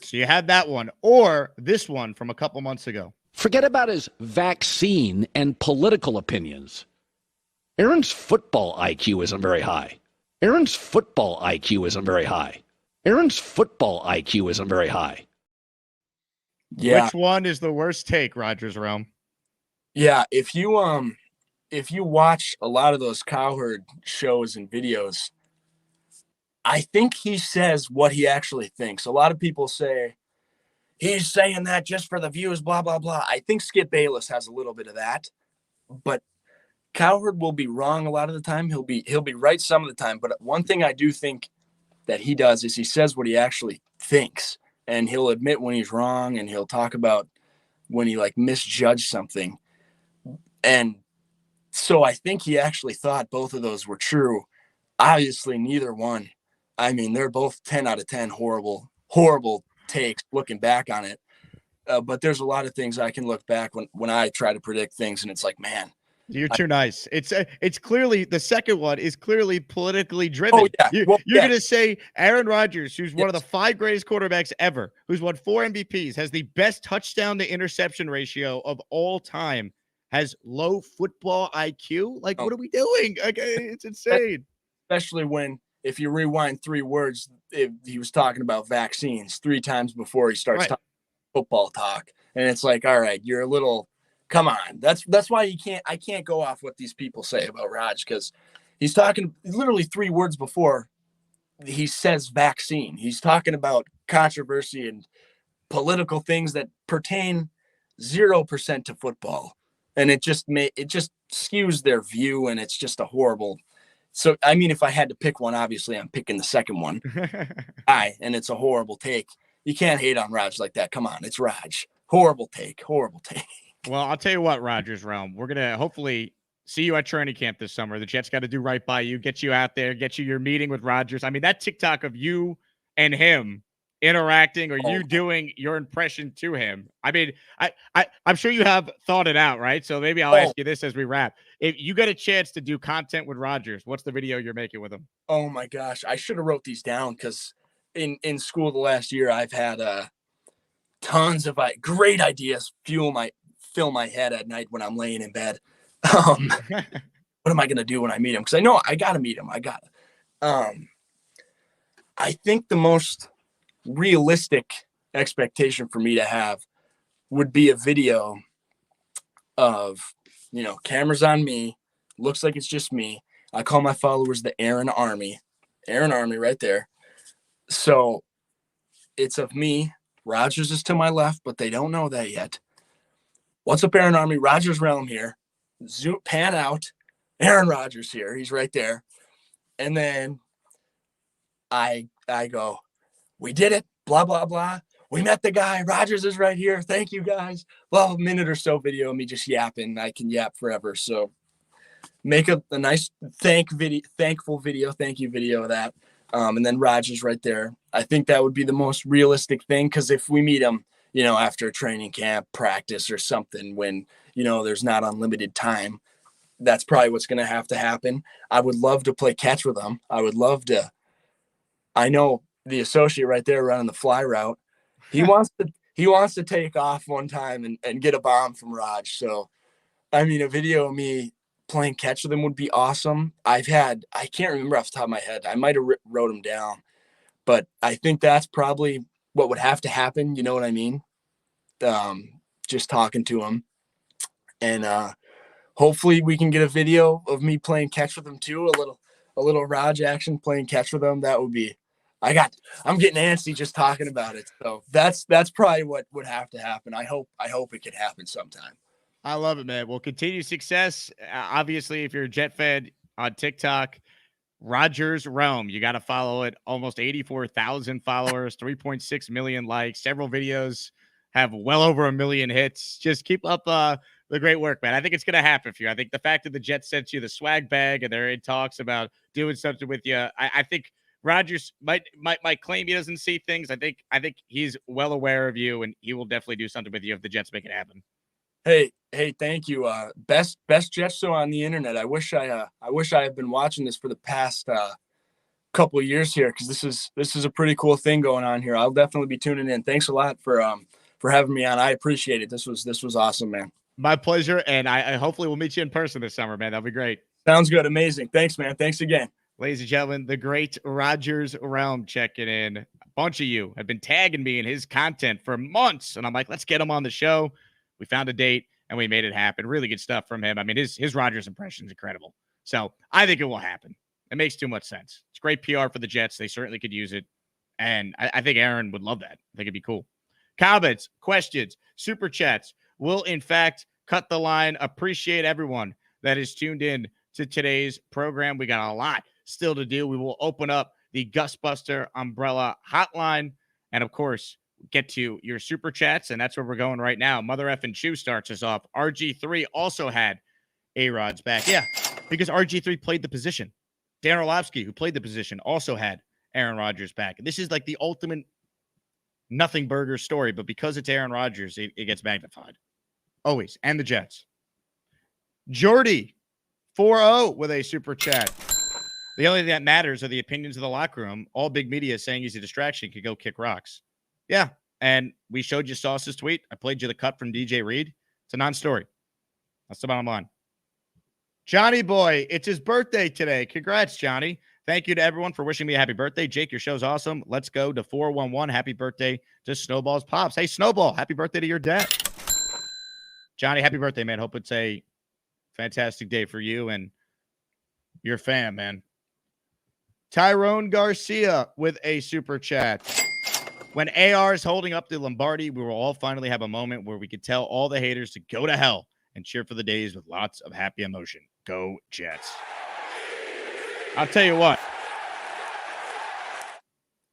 So you had that one, or this one from a couple months ago. Forget about his vaccine and political opinions. Aaron's football IQ isn't very high. Aaron's football IQ isn't very high. Aaron's football IQ isn't very high. Yeah. Which one is the worst take, Rodgers Realm? Yeah, if you watch a lot of those Cowherd shows and videos, I think he says what he actually thinks. A lot of people say he's saying that just for the views, blah blah blah. I think Skip Bayless has a little bit of that, but Cowherd will be wrong a lot of the time. He'll be right some of the time. But one thing I do think that he does is he says what he actually thinks, and he'll admit when he's wrong, and he'll talk about when he like misjudged something. And so I think he actually thought both of those were true. Obviously, neither one. I mean, they're both 10 out of 10 horrible, horrible takes looking back on it. But there's a lot of things I can look back when I try to predict things, and it's like, man. You're too nice. It's clearly, the second one is clearly politically driven. Oh, yeah. You're going to say Aaron Rodgers, who's one of the 5 greatest quarterbacks ever, who's won 4 MVPs, has the best touchdown to interception ratio of all time, has low football IQ? Like, what are we doing? Like, it's insane. Especially when, if you rewind 3 words, he was talking about vaccines 3 times before he starts talking football talk. And it's like, all right, you're a little, come on. That's why I can't go off what these people say about Raj, because he's talking literally 3 words before he says vaccine. He's talking about controversy and political things that pertain 0% to football. And it just skews their view, and it's just a horrible. So, I mean, if I had to pick one, obviously I'm picking the second one. And it's a horrible take. You can't hate on Raj like that. Come on, it's Raj. Horrible take. Horrible take. Well, I'll tell you what, Rodgers Realm, we're going to hopefully see you at training camp this summer. The Jets got to do right by you, get you out there, get you your meeting with Rodgers. I mean, that TikTok of you and him interacting, or you doing your impression to him. I mean, I'm sure you have thought it out, right? So maybe I'll ask you this as we wrap. If you get a chance to do content with Rodgers, what's the video you're making with him? Oh my gosh, I should have wrote these down, because in school the last year I've had tons of great ideas fill my head at night when I'm laying in bed. What am I gonna do when I meet him? Because I know I gotta meet him. I think the most realistic expectation for me to have would be a video of, cameras on me, looks like it's just me. I call my followers the Aaron Army right there. So it's of me. Rodgers is to my left, but they don't know that yet. What's up, Aaron Army? Rodgers Realm here. Zoom, pan out. Aaron Rodgers here. He's right there. And then I go, we did it, blah, blah, blah. We met the guy. Rodgers is right here. Thank you, guys. Well, a minute or so video of me just yapping. I can yap forever. So make a nice thankful video, thank you video of that. And then Rodgers right there. I think that would be the most realistic thing, because if we meet him, after a training camp, practice or something, when, there's not unlimited time, that's probably what's going to have to happen. I would love to play catch with him. I would love to. I know the associate right there running the fly route. He wants to take off one time and get a bomb from Raj. So, I mean, a video of me playing catch with him would be awesome. I can't remember off the top of my head. I might have wrote him down, but I think that's probably what would have to happen. You know what I mean? Just talking to him, and hopefully we can get a video of me playing catch with him too. A little Raj action playing catch with him. That would be. I'm getting antsy just talking about it. So that's probably what would have to happen. I hope it could happen sometime. I love it, man. Well, continued success. Obviously, if you're a Jet fan on TikTok, Rodgers Realm, you got to follow it. Almost 84,000 followers, 3.6 million likes. Several videos have well over 1 million hits. Just keep up the great work, man. I think it's going to happen for you. I think the fact that the Jets sent you the swag bag and they're in talks about doing something with you, I think Rodgers might claim he doesn't see things. I think he's well aware of you, and he will definitely do something with you if the Jets make it happen. Hey, thank you. Best Jets show on the internet. I wish I had been watching this for the past couple of years here, because this is a pretty cool thing going on here. I'll definitely be tuning in. Thanks a lot for having me on. I appreciate it. This was awesome, man. My pleasure, and I hopefully will meet you in person this summer, man. That'll be great. Sounds good. Amazing. Thanks, man. Thanks again. Ladies and gentlemen, the great Rodgers Realm checking in. A bunch of you have been tagging me in his content for months, and I'm like, let's get him on the show. We found a date, and we made it happen. Really good stuff from him. I mean, his Rodgers impression is incredible. So I think it will happen. It makes too much sense. It's great PR for the Jets. They certainly could use it, and I think Aaron would love that. I think it'd be cool. Comments, questions, super chats will, in fact, cut the line. Appreciate everyone that is tuned in to today's program. We got a lot still to do. We will open up the Gusbuster Umbrella Hotline and, of course, get to your super chats, and that's where we're going right now. Mother effing Chew starts us off. RG3 also had A-Rod's back. Yeah, because RG3 played the position. Dan Orlovsky, who played the position, also had Aaron Rodgers back. This is like the ultimate nothing burger story, but because it's Aaron Rodgers, it gets magnified. Always. And the Jets. Jordy, 4-0 with a super chat. The only thing that matters are the opinions of the locker room. All big media is saying he's a distraction, could go kick rocks. Yeah, and we showed you Sauce's tweet. I played you the cut from DJ Reed. It's a non-story. That's the bottom line. Johnny boy, it's his birthday today. Congrats, Johnny. Thank you to everyone for wishing me a happy birthday. Jake, your show's awesome. Let's go to 411. Happy birthday to Snowball's Pops. Hey, Snowball, happy birthday to your dad. Johnny, happy birthday, man. Hope it's a fantastic day for you and your fam, man. Tyrone Garcia with a super chat. When AR is holding up the Lombardi, we will all finally have a moment where we could tell all the haters to go to hell and cheer for the days with lots of happy emotion. Go Jets. I'll tell you what.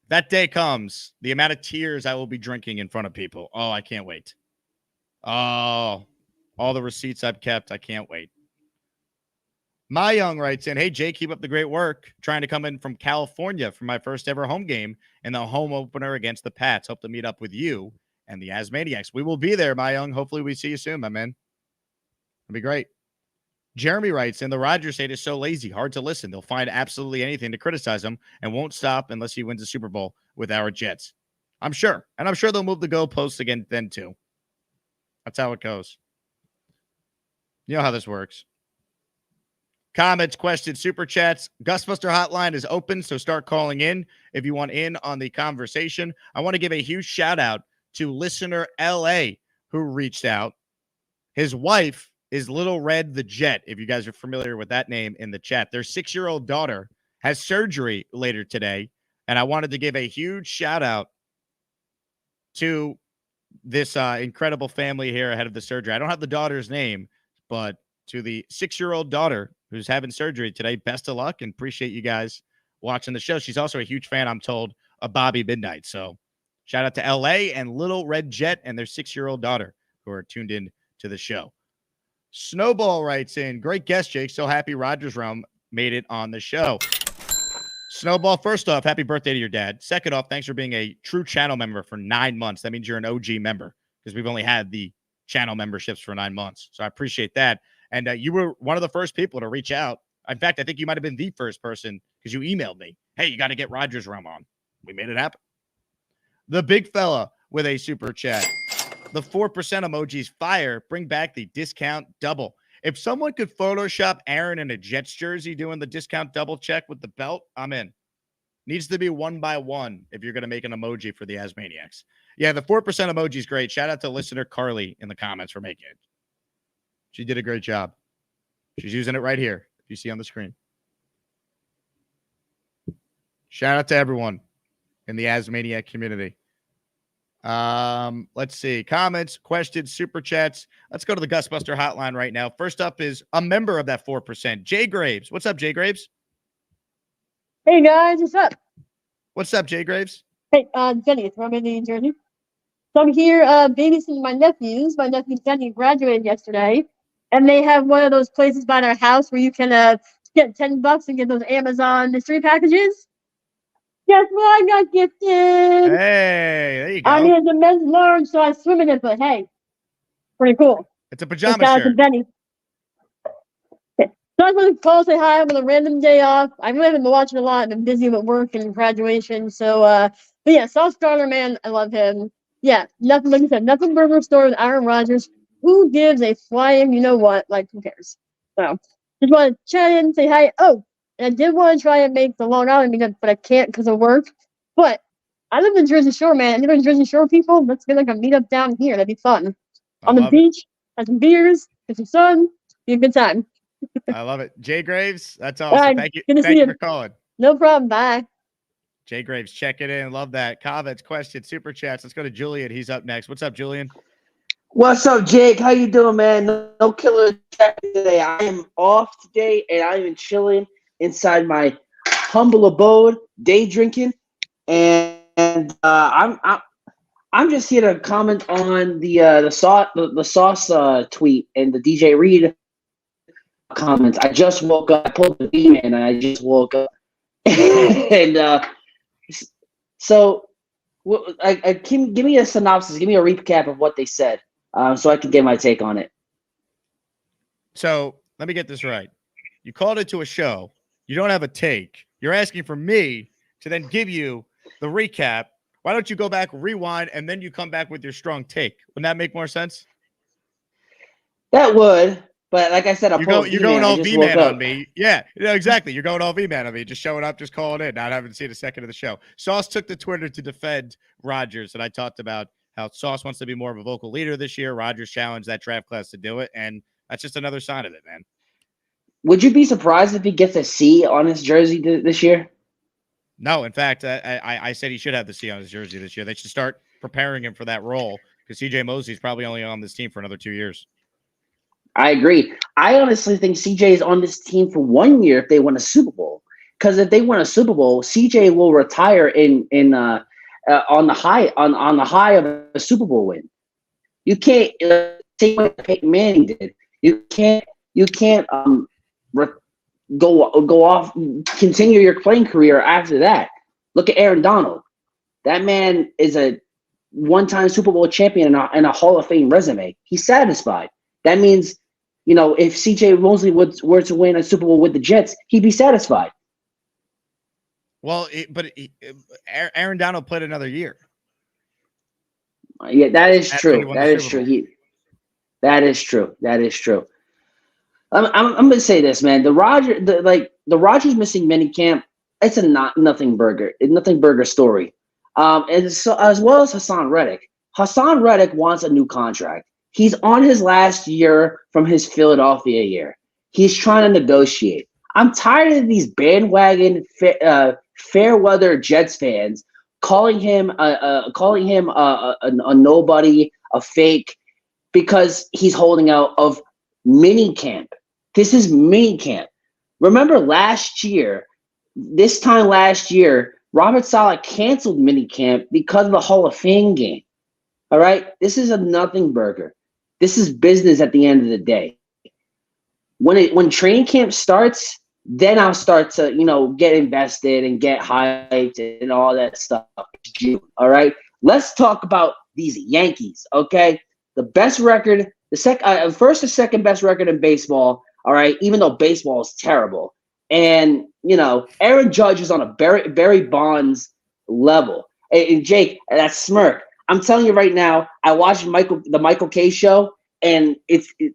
That day comes, the amount of tears I will be drinking in front of people. Oh, I can't wait. Oh, all the receipts I've kept. I can't wait. My Young writes in, hey, Jay, keep up the great work. Trying to come in from California for my first ever home game in the home opener against the Pats. Hope to meet up with you and the Asmaniacs. We will be there, My Young. Hopefully we see you soon, my man. It'll be great. Jeremy writes in, the Rodgers hate is so lazy, hard to listen. They'll find absolutely anything to criticize him and won't stop unless he wins the Super Bowl with our Jets. I'm sure. And I'm sure they'll move the goalposts again then too. That's how it goes. You know how this works. Comments, questions, super chats. Gusbuster Hotline is open, so start calling in if you want in on the conversation. I want to give a huge shout out to listener LA who reached out. His wife is Little Red the Jet, if you guys are familiar with that name in the chat. Their 6-year-old daughter has surgery later today, and I wanted to give a huge shout out to this incredible family here ahead of the surgery. I don't have the daughter's name, but to the 6-year-old daughter who's having surgery today, best of luck, and appreciate you guys watching the show. She's also a huge fan, I'm told, of Bobby Midnight. So shout out to LA and Little Red Jet and their 6-year-old daughter who are tuned in to the show. Snowball writes in, great guest, Jake. So happy Rodgers Realm made it on the show. Snowball, first off, happy birthday to your dad. Second off, thanks for being a true channel member for 9 months. That means you're an OG member because we've only had the channel memberships for 9 months. So I appreciate that. And you were one of the first people to reach out. In fact, I think you might have been the first person because you emailed me. Hey, you got to get Rodgers Realm on. We made it happen. The big fella with a super chat. The 4% emojis fire. Bring back the discount double. If someone could Photoshop Aaron in a Jets jersey doing the discount double check with the belt, I'm in. Needs to be 1 by 1 if you're going to make an emoji for the Asmaniacs. Yeah, the 4% emoji is great. Shout out to listener Carly in the comments for making it. She did a great job. She's using it right here, if you see on the screen. Shout out to everyone in the Asmaniac community. Let's see. Comments, questions, super chats. Let's go to the Gusbuster Hotline right now. First up is a member of that 4%, Jay Graves. What's up, Jay Graves? Hey, guys. What's up? What's up, Jay Graves? Hey, Jenny from Indian Jersey. So I'm here babysitting my nephews. My nephew Jenny graduated yesterday. And they have one of those places by our house where you can get $10 and get those Amazon mystery packages. Guess what I got gifted? Hey, there you go. I mean, it's a men's large, so I swim in it, but hey, pretty cool. It's a pajama Shout out to shirt. Benny. Okay. So I just want to call, say hi. I'm on a random day off. I really haven't been watching a lot. I've been busy with work and graduation. So, but yeah, Sauce Gardner, man, I love him. Yeah, nothing, like you said, nothing burger store with Aaron Rodgers. Who gives a flying, you know what? Like, who cares? So, just want to chat in, say hi. Oh, and I did want to try and make the Long Island meetup, but I can't because of work. But I live in Jersey Shore, man. And even Jersey Shore people, let's get like a meetup down here. That'd be fun. On the beach, have some beers, get some sun, be a good time. I love it. Jay Graves, that's All awesome. right, Thank you. good to Thank see you you. for calling. No problem. Bye. Jay Graves, check it in. Love that. Comments, questions, super chats. Let's go to Julian. He's up next. What's up, Julian? What's up, Jake? How you doing, man? No killer chat today. I am off today, and I'm even chilling inside my humble abode, day drinking, and I'm just here to comment on the sauce tweet and the DJ Reed comments. I just woke up. I pulled the beam in, and I just woke up, and so give me a synopsis. Give me a recap of what they said. So I can get my take on it. So let me get this right. You called it to a show. You don't have a take. You're asking for me to then give you the recap. Why don't you go back, rewind, and then you come back with your strong take? Wouldn't that make more sense? That would, but like I said, you're going all V-Man on me. Yeah, exactly. You're going all V-Man on me. Just showing up, just calling in, not having seen a second of the show. Sauce took to Twitter to defend Rodgers, and I talked about how Sauce wants to be more of a vocal leader this year. Rodgers challenged that draft class to do it, and that's just another sign of it, man. Would you be surprised if he gets a C on his jersey this year? No, in fact, I said he should have the C on his jersey this year. They should start preparing him for that role because CJ Mosley's probably only on this team for another 2 years. I agree. I honestly think CJ is on this team for 1 year if they win a Super Bowl. Because if they win a Super Bowl, CJ will retire on the high of a Super Bowl win. You can't take what Peyton Manning did. You can't go off, continue your playing career after that. Look at Aaron Donald. That man is a one-time Super Bowl champion and a Hall of Fame resume. He's satisfied. That means, if CJ Mosley were to win a Super Bowl with the Jets, he'd be satisfied. Well, Aaron Donald played another year. Yeah, that is true. That is true. That is true. I'm going to say this, man. The Rodgers missing minicamp, it's a nothing burger story. And so, as well as Hassan Reddick. Hassan Reddick wants a new contract. He's on his last year from his Philadelphia year. He's trying to negotiate. I'm tired of these bandwagon fair weather Jets fans calling him a nobody, a fake, because he's holding out of mini camp. This is mini camp. Remember this time last year, Robert Saleh canceled mini camp because of the Hall of Fame game. All right, this is a nothing burger. This is business at the end of the day. When training camp starts, then I'll start to, get invested and get hyped and all that stuff. All right. Let's talk about these Yankees. Okay. The best record, first or second best record in baseball. All right. Even though baseball is terrible. And, Aaron Judge is on a Barry Bonds level. And Jake, that smirk. I'm telling you right now, I watched the Michael K show, and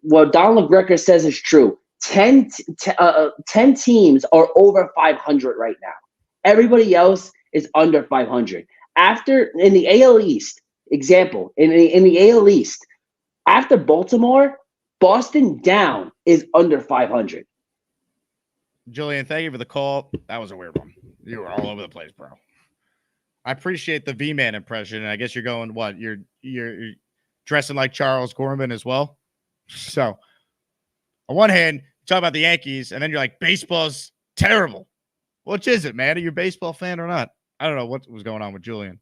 what Donald McGregor says is true. 10 teams are over 500 right now. Everybody else is under 500. In the AL East, example, in the AL East, after Baltimore, Boston down is under 500. Julian, thank you for the call. That was a weird one. You were all over the place, bro. I appreciate the V-Man impression, and I guess you're going what? You're dressing like Charles Gorman as well. So, on one hand, you talk about the Yankees, and then you're like, baseball's terrible. Which is it, man? Are you a baseball fan or not? I don't know what was going on with Julian.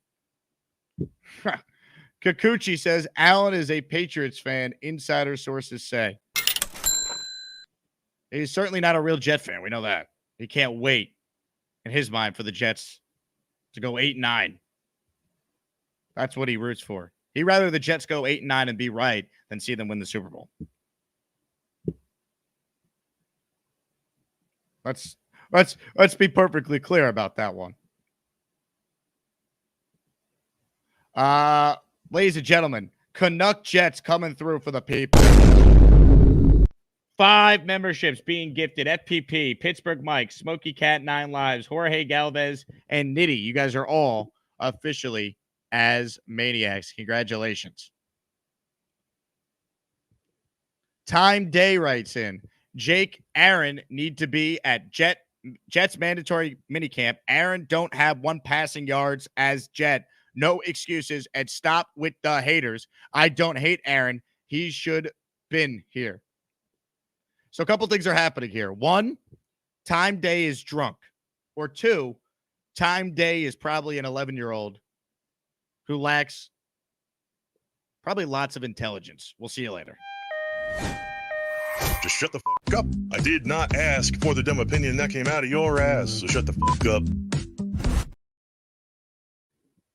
Kikuchi says, Allen is a Patriots fan, insider sources say. He's certainly not a real Jet fan. We know that. He can't wait, in his mind, for the Jets to go 8-9. That's what he roots for. He'd rather the Jets go 8-9 and be right than see them win the Super Bowl. Let's be perfectly clear about that one. Ladies and gentlemen, Canuck Jets coming through for the people. 5 memberships being gifted. FPP, Pittsburgh Mike, Smokey Cat, 9 Lives, Jorge Galvez, and Nitty. You guys are all officially as Maniacs. Congratulations. Time Day writes in, Jake, Aaron need to be at Jets mandatory minicamp. Aaron don't have 1 passing yards as Jet. No excuses, and stop with the haters. I don't hate Aaron. He should been here. So a couple things are happening here. 1, Time Day is drunk. Or 2, Time Day is probably an 11-year-old who lacks probably lots of intelligence. We'll see you later. Just shut the fuck up. I did not ask for the dumb opinion that came out of your ass, so shut the fuck up.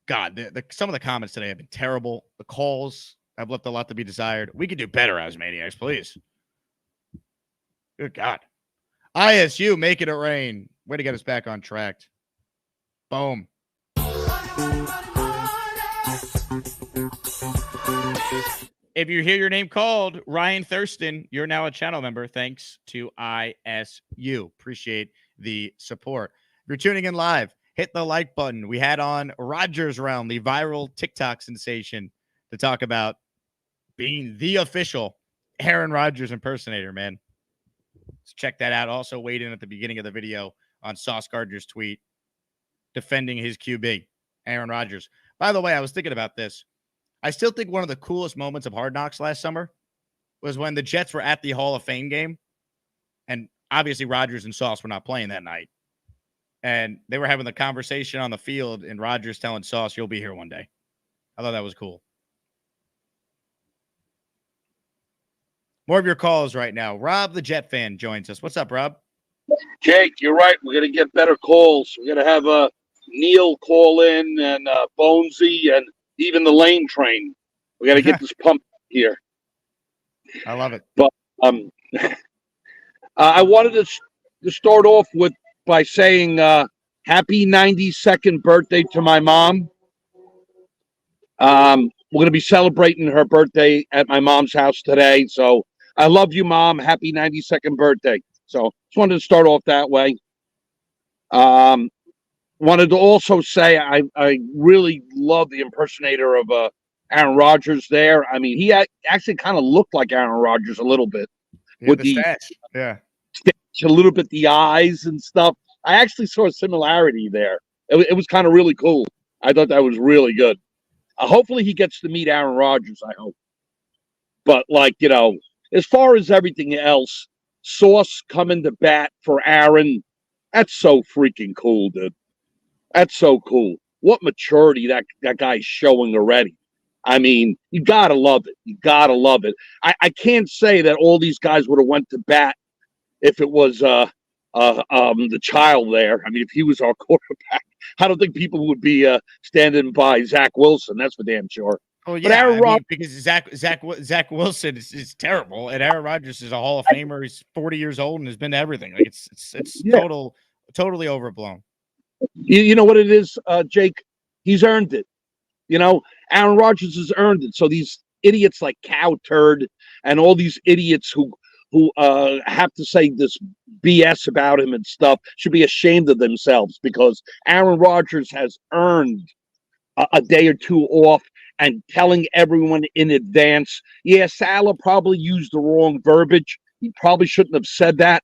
God, some of the comments today have been terrible. The calls have left a lot to be desired. We could do better as Maniacs, please. Good God. ISU making it rain. Way to get us back on track. Boom. If you hear your name called, Ryan Thurston, you're now a channel member. Thanks to ISU. Appreciate the support. If you're tuning in live, hit the like button. We had on Rodgers Realm, the viral TikTok sensation, to talk about being the official Aaron Rodgers impersonator, man. So check that out. Also weighed in at the beginning of the video on Sauce Gardner's tweet defending his QB, Aaron Rodgers. By the way, I was thinking about this. I still think one of the coolest moments of Hard Knocks last summer was when the Jets were at the Hall of Fame game, and obviously Rodgers and Sauce were not playing that night. And they were having the conversation on the field, and Rodgers telling Sauce, you'll be here one day. I thought that was cool. More of your calls right now. Rob, the Jet fan, joins us. What's up, Rob? Jake, you're right. We're going to get better calls. We're going to have Neil call in and Bonesy and even the Lane Train. We got to get this pump here. I love it. But I wanted to start off by saying happy 92nd birthday to my mom. We're going to be celebrating her birthday at my mom's house today. So I love you, Mom. Happy 92nd birthday. So just wanted to start off that way. Wanted to also say I really love the impersonator of Aaron Rodgers there. I mean, he actually kind of looked like Aaron Rodgers a little bit. With the stash. Yeah. A little bit the eyes and stuff. I actually saw a similarity there. It was kind of really cool. I thought that was really good. Hopefully he gets to meet Aaron Rodgers, I hope. But, as far as everything else, Sauce coming to bat for Aaron, that's so freaking cool, dude. That's so cool. What maturity that guy's showing already. I mean, you got to love it. You got to love it. I can't say that all these guys would have went to bat if it was the child there. I mean, if he was our quarterback, I don't think people would be standing by Zach Wilson. That's for damn sure. Oh yeah, but Aaron because Zach Wilson is terrible, and Aaron Rodgers is a Hall of Famer. He's 40 years old and has been to everything. Like it's totally overblown. You know what it is, Jake? He's earned it. Aaron Rodgers has earned it. So these idiots like Cow Turd and all these idiots who have to say this BS about him and stuff should be ashamed of themselves, because Aaron Rodgers has earned a day or two off and telling everyone in advance. Yeah, Salah probably used the wrong verbiage. He probably shouldn't have said that.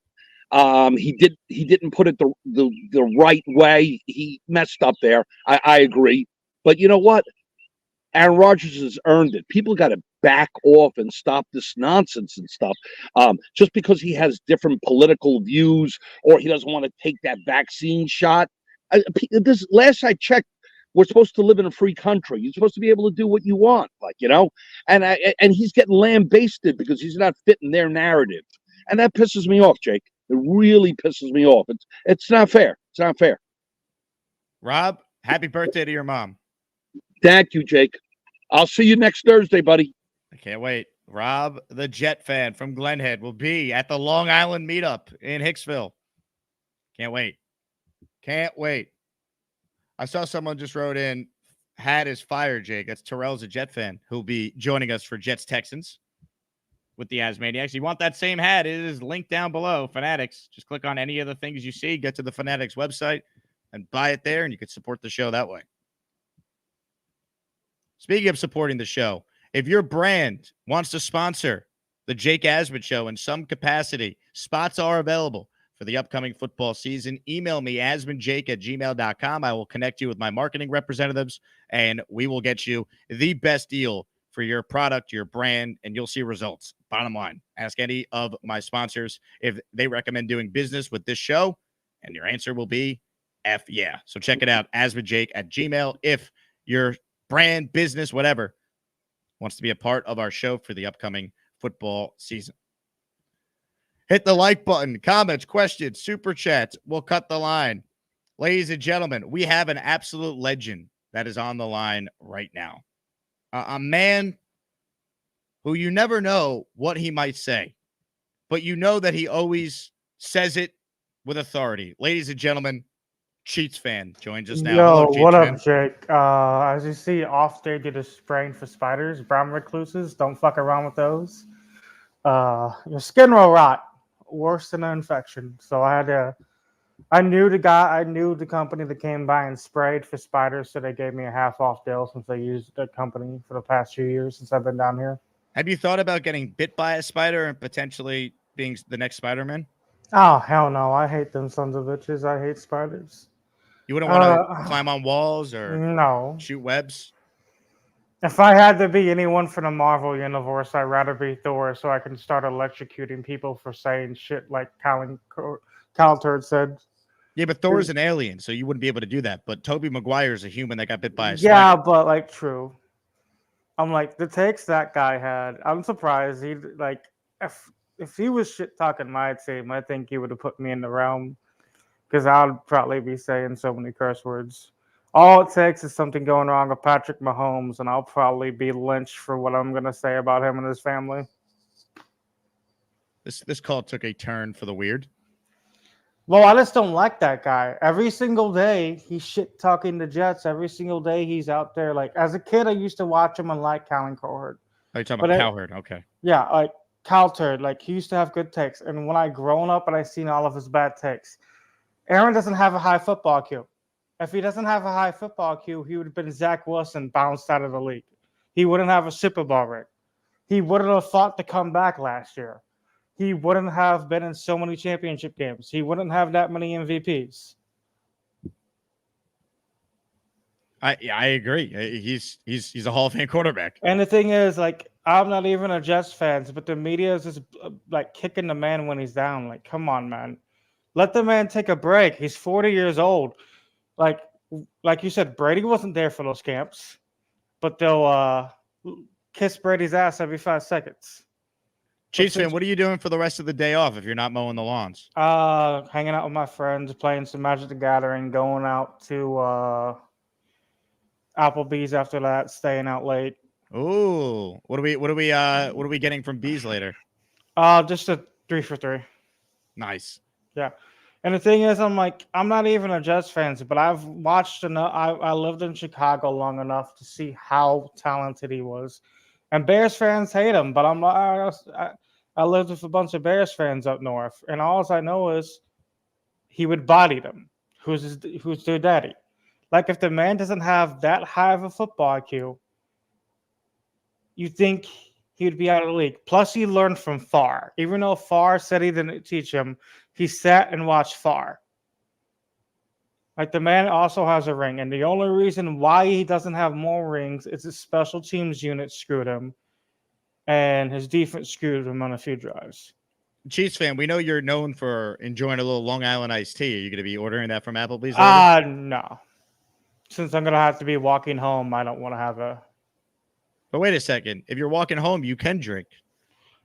He didn't put it the right way. He messed up there. I agree. But you know what? Aaron Rodgers has earned it. People got to back off and stop this nonsense and stuff. Just because he has different political views or he doesn't want to take that vaccine shot. This last I checked, we're supposed to live in a free country. You're supposed to be able to do what you want, and he's getting lambasted because he's not fitting their narrative. And that pisses me off, Jake. It really pisses me off. It's not fair. It's not fair. Rob, Happy birthday to your mom. Thank you, Jake. I'll see you next Thursday, buddy. I can't wait. Rob, the Jet fan from Glenhead, will be at the Long Island meetup in Hicksville. Can't wait. Can't wait. I saw someone just wrote in, hat is fire, Jake. That's Terrell's a Jet fan who'll be joining us for Jets Texans with the Asmaniacs. You want that same hat? It is linked down below. Fanatics. Just click on any of the things you see, get to the Fanatics website, and buy it there, and you can support the show that way. Speaking of supporting the show, if your brand wants to sponsor the Jake Asman Show in some capacity, spots are available for the upcoming football season. Email me, asmanjake@gmail.com. I will connect you with my marketing representatives, and we will get you the best deal for your product, your brand, and you'll see results. Bottom line, ask any of my sponsors if they recommend doing business with this show, and your answer will be F yeah. So check it out, asmanjake@gmail. If your brand, business, whatever, wants to be a part of our show for the upcoming football season. Hit the like button, comments, questions, super chats. We'll cut the line. Ladies and gentlemen, we have an absolute legend that is on the line right now. A man who you never know what he might say, but you know that he always says it with authority. Ladies and gentlemen, Cheats fan joins us now. Yo, Hello, what Cheats up, Jake? As you see, off day due to spraying for spiders, brown recluses. Don't fuck around with those. Your skin will rot worse than an infection. So I knew the company that came by and sprayed for spiders, so they gave me a half off deal since I used the company for the past few years since I've been down here. Have you thought about getting bit by a spider and potentially being the next Spider-Man? Oh, hell no. I hate them sons of bitches. I hate spiders. You wouldn't want to climb on walls or no shoot webs? If I had to be anyone from the Marvel universe, I'd rather be Thor so I can start electrocuting people for saying shit like Calturd said. Yeah, but Thor's an alien, so you wouldn't be able to do that. But Tobey Maguire is a human that got bit by a spider. Yeah, but like true. I'm like, the takes that guy had, I'm surprised. He like if he was shit talking my team, I think he would have put me in the realm. Because I'd probably be saying so many curse words. All it takes is something going wrong with Patrick Mahomes, and I'll probably be lynched for what I'm going to say about him and his family. This call took a turn for the weird. Well, I just don't like that guy. Every single day, he's shit talking the Jets. Every single day, he's out there. Like, as a kid, I used to watch him and like Colin Cowherd. Oh, you're talking about Cowherd. Okay. Yeah, like Calturd. Like, he used to have good takes. And when I grown up and I seen all of his bad takes, Aaron doesn't have a high football IQ. If he doesn't have a high football IQ, he would have been Zach Wilson bounced out of the league. He wouldn't have a Super Bowl ring. He wouldn't have fought to come back last year. He wouldn't have been in so many championship games. He wouldn't have that many MVPs. I agree. He's a Hall of Fame quarterback. And the thing is, like, I'm not even a Jets fan, but the media is just like kicking the man when he's down. Like, come on, man. Let the man take a break. He's 40 years old. Like you said, Brady wasn't there for those camps, but they'll kiss Brady's ass every 5 seconds. Chiefs fan, what are you doing for the rest of the day off if you're not mowing the lawns? Hanging out with my friends, playing some Magic the Gathering, going out to Applebee's after that, staying out late. Ooh, what are we getting from Bees later? Just a 3 for 3. Nice. Yeah. And the thing is, I'm not even a Jets fan, but I've watched enough. I lived in Chicago long enough to see how talented he was. And Bears fans hate him, but I lived with a bunch of Bears fans up north, and all I know is he would body them. Who's their daddy? Like, if the man doesn't have that high of a football IQ, you think he would be out of the league. Plus, he learned from Farr. Even though Farr said he didn't teach him, he sat and watched Farr. Like, the man also has a ring, and the only reason why he doesn't have more rings is his special teams unit screwed him, and his defense screwed him on a few drives. Chiefs fan, we know you're known for enjoying a little Long Island iced tea. Are you going to be ordering that from Applebee's later? No. Since I'm going to have to be walking home, I don't want to have a... But wait a second. If you're walking home, you can drink.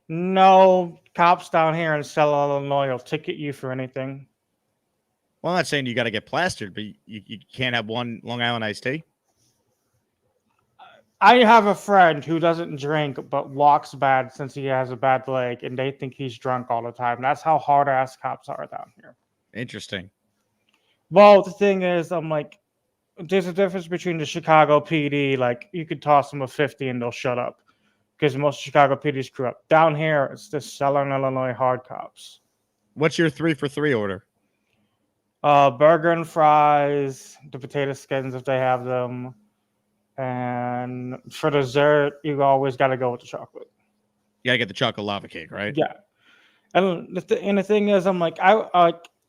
No, cops down here in Stella, Illinois will ticket you for anything. Well, I'm not saying you got to get plastered, but you can't have one Long Island iced tea. I have a friend who doesn't drink but walks bad since he has a bad leg, and they think he's drunk all the time. That's how hard ass cops are down here. Interesting. Well, the thing is, I'm like, there's a difference between the Chicago PD. Like, you could toss them a 50 and they'll shut up because most Chicago PD screw up. Down here, it's the Southern Illinois hard cops. What's your 3 for $3 order? Burger and fries, the potato skins if they have them. And for dessert, you always got to go with the chocolate. You got to get the chocolate lava cake, right? Yeah. And the thing is, I'm like,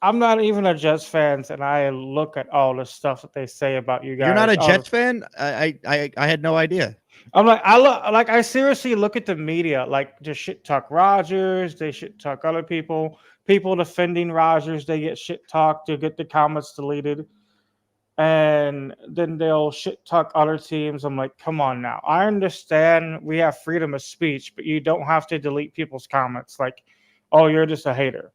I'm not even a Jets fan, and I look at all the stuff that they say about you guys. You're not a Jets fan? I had no idea. I'm like, I seriously look at the media, like, they shit talk Rodgers, they shit talk other people defending Rodgers, they get shit talked, they get the comments deleted, and then they'll shit talk other teams. I'm like, come on now. I understand we have freedom of speech, but you don't have to delete people's comments. Like, oh, you're just a hater.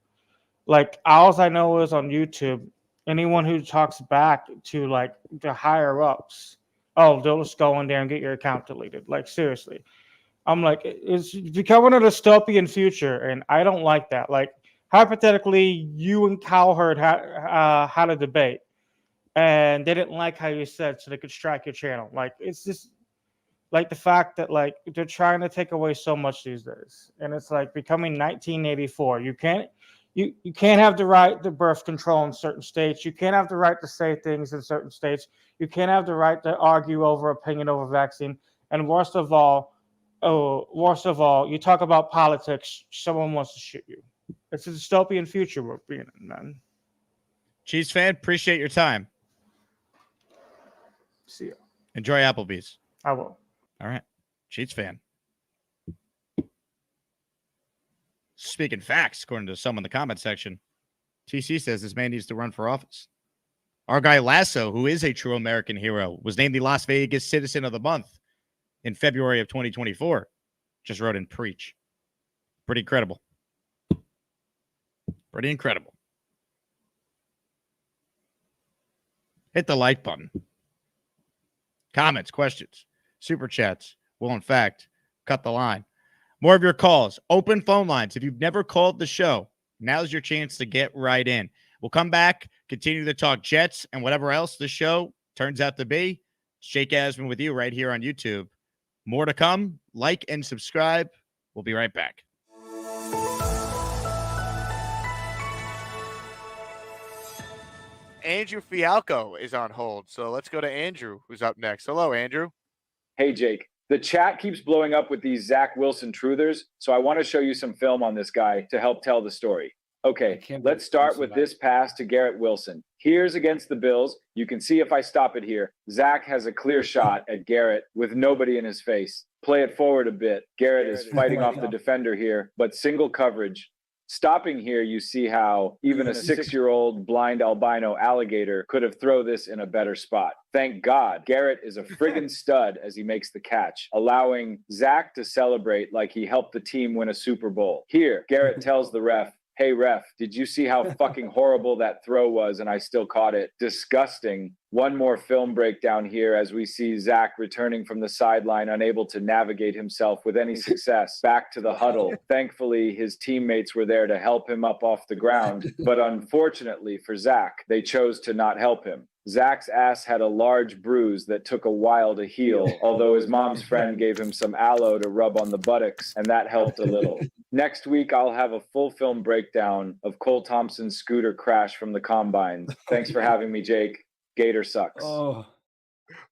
Like, all I know is on YouTube, anyone who talks back to, like, the higher ups, oh, they'll just go in there and get your account deleted. Like, seriously. I'm like, it's becoming a dystopian future, and I don't like that. Like, hypothetically, you and Cowherd had a debate, and they didn't like how you said, so they could strike your channel. Like, it's just, like, the fact that, like, they're trying to take away so much these days. And it's, like, becoming 1984. You can't have the right to birth control in certain states. You can't have the right to say things in certain states. You can't have the right to argue over opinion over vaccine. And worst of all, you talk about politics, someone wants to shoot you. It's a dystopian future we're being in, man. Chiefs fan, appreciate your time. See ya. Enjoy Applebee's. I will. All right. Chiefs fan. Speaking facts, according to some in the comment section, TC says this man needs to run for office. Our guy Lasso, who is a true American hero, was named the Las Vegas Citizen of the Month in February of 2024. Just wrote in preach. Pretty incredible. Pretty incredible. Hit the like button. Comments, questions, super chats will, in fact, cut the line. More of your calls. Open phone lines. If you've never called the show, now's your chance to get right in. We'll come back, continue to talk Jets and whatever else the show turns out to be. Jake Asman with you right here on YouTube. More to come. Like and subscribe. We'll be right back. Andrew Fialco is on hold, so let's go to Andrew, who's up next. Hello, Andrew. Hey, Jake. The chat keeps blowing up with these Zach Wilson truthers, so I want to show you some film on this guy to help tell the story. Okay, let's start with this pass to Garrett Wilson. Here's against the Bills. You can see if I stop it here. Zach has a clear shot at Garrett with nobody in his face. Play it forward a bit. Garrett is fighting off the defender here, but single coverage. Stopping here, you see how even a 6-year-old blind albino alligator could have thrown this in a better spot. Thank God, Garrett is a friggin' stud as he makes the catch, allowing Zach to celebrate like he helped the team win a Super Bowl. Here, Garrett tells the ref, hey, ref, did you see how fucking horrible that throw was and I still caught it? Disgusting. One more film breakdown here as we see Zach returning from the sideline, unable to navigate himself with any success, back to the huddle. Thankfully, his teammates were there to help him up off the ground, but unfortunately for Zach, they chose to not help him. Zach's ass had a large bruise that took a while to heal, although his mom's friend gave him some aloe to rub on the buttocks, and that helped a little. Next week, I'll have a full film breakdown of Cole Thompson's scooter crash from the combine. Thanks for having me, Jake. Gator sucks. Oh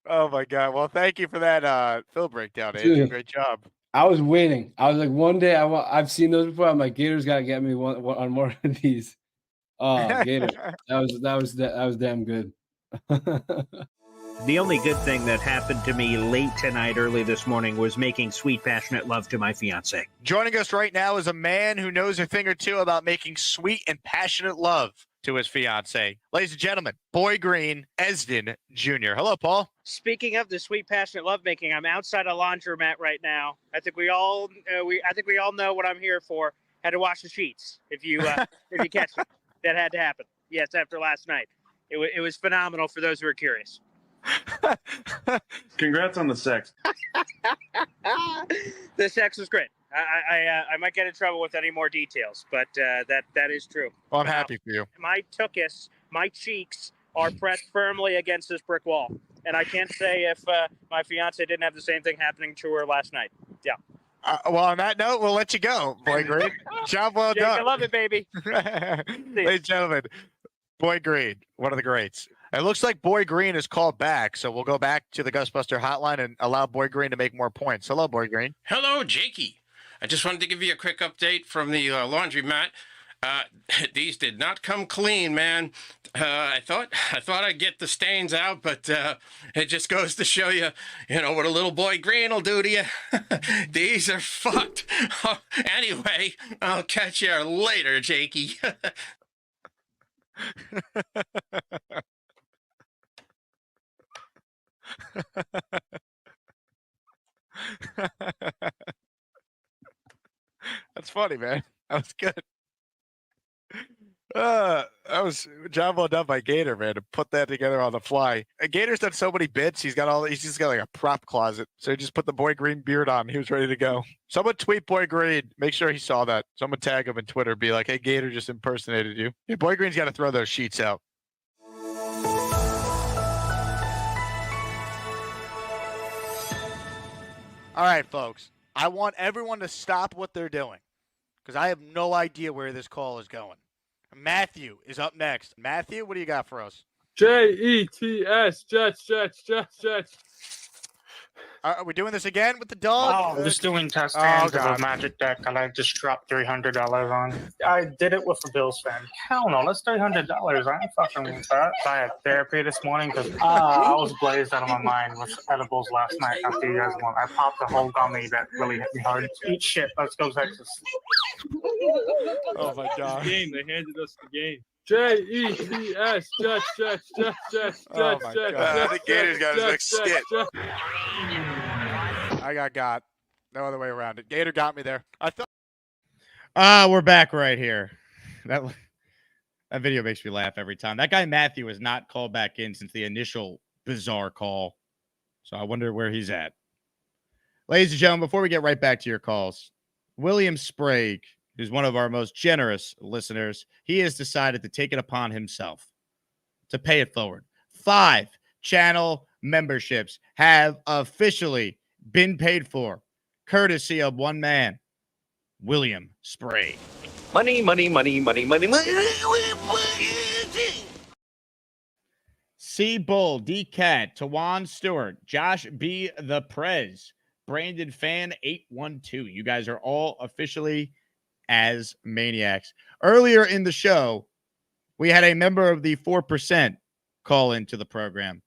my God. Well, thank you for that film breakdown, Andrew. Dude. Great job. I was waiting. I was like, one day I've seen those before. I'm like, Gators got to get me one on more of these. Oh, Gator. That was damn good. The only good thing that happened to me late tonight, early this morning, was making sweet, passionate love to my fiance. Joining us right now is a man who knows a thing or two about making sweet and passionate love to his fiance. Ladies and gentlemen, Boy Green, Esden Jr. Hello, Paul. Speaking of the sweet, passionate lovemaking, I'm outside a laundromat right now. I think we all know what I'm here for. Had to wash the sheets. If you catch it, that had to happen. Yes, after last night. It was phenomenal for those who are curious. Congrats on the sex. The sex was great. I might get in trouble with any more details, but that is true. Well, I'm happy for you. My tuchus, my cheeks are pressed firmly against this brick wall, and I can't say if my fiance didn't have the same thing happening to her last night. Yeah. Well, on that note, we'll let you go, Boy Green. Job well Jake, done. I love it, baby. Ladies and gentlemen, Boy Green, one of the greats. It looks like Boy Green is called back, so we'll go back to the Gustbuster hotline and allow Boy Green to make more points. Hello, Boy Green. Hello, Jakey. I just wanted to give you a quick update from the laundromat. These did not come clean, man. I thought I'd get the stains out, but it just goes to show you, what a little Boy Green will do to you. These are fucked. Anyway, I'll catch you later, Jakey. That's funny, man. That was good. That was job well done by Gator, man, to put that together on the fly. And Gator's done so many bits. He's just got like a prop closet. So he just put the Boy Green beard on. He was ready to go. Someone tweet Boy Green. Make sure he saw that. Someone tag him in Twitter. Be like, hey, Gator just impersonated you. Yeah, Boy Green's got to throw those sheets out. All right, folks. I want everyone to stop what they're doing because I have no idea where this call is going. Matthew is up next. Matthew, what do you got for us? Jets, Jets. Are we doing this again with the dog? Oh, I'm just doing test hands of a magic deck and I just dropped $300 on. I did it with a Bills fan. Hell no, that's $300. I ain't fucking with that. I had therapy this morning because I was blazed out of my mind with edibles last night after you guys won. I popped a whole gummy that really hit me hard. Eat shit. Let's go, Texas. Oh my God. Game. They handed us the game. Jets, Jets. Oh my God. The Gators got his next skit. I got. No other way around it. Gator got me there. I thought. We're back right here. That video makes me laugh every time. That guy Matthew has not called back in since the initial bizarre call. So I wonder where he's at. Ladies and gentlemen, before we get right back to your calls, William Sprague, who's one of our most generous listeners, he has decided to take it upon himself to pay it forward. 5 channel memberships have officially been paid for, courtesy of one man, William Sprague. Money. C. Bull, D. Cat, Tawan Stewart, Josh B. The Prez, Brandon Fan 812. You guys are all officially as maniacs. Earlier in the show, we had a member of the 4% call into the program.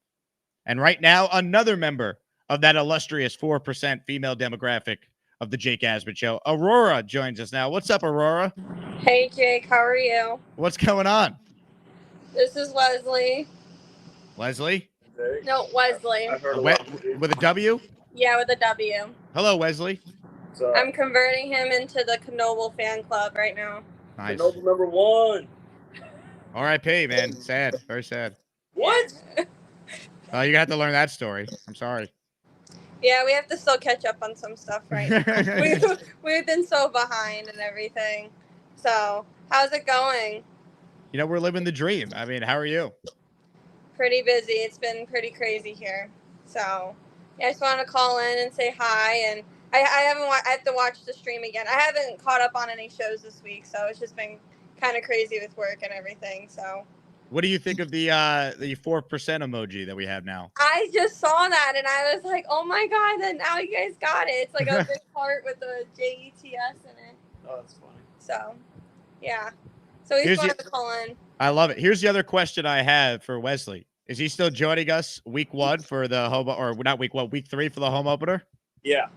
And right now, another member of that illustrious 4% female demographic of the Jake Asman Show, Aurora, joins us now. What's up, Aurora? Hey, Jake. How are you? What's going on? This is Leslie. Leslie? No, Wesley. With a W? Yeah, with a W. Hello, Wesley. I'm converting him into the Knoble fan club right now. Nice. Knoble number 1. R.I.P., man. Sad. Very sad. What? You're going to have to learn that story. I'm sorry. Yeah, we have to still catch up on some stuff right now. We've been so behind and everything. So, how's it going? You know, we're living the dream. I mean, how are you? Pretty busy. It's been pretty crazy here. So, yeah, I just wanted to call in and say hi. And I have to watch the stream again. I haven't caught up on any shows this week, so it's just been kind of crazy with work and everything. So, what do you think of the 4% emoji that we have now? I just saw that and I was like, oh my God, then now you guys got it. It's like a big heart with the JETS in it. Oh, that's funny. So, yeah. So we just wanted to call in. I love it. Here's the other question I have for Wesley. Is he still joining us week 1 for the home, or not week 1, week 3 for the home opener? Yeah.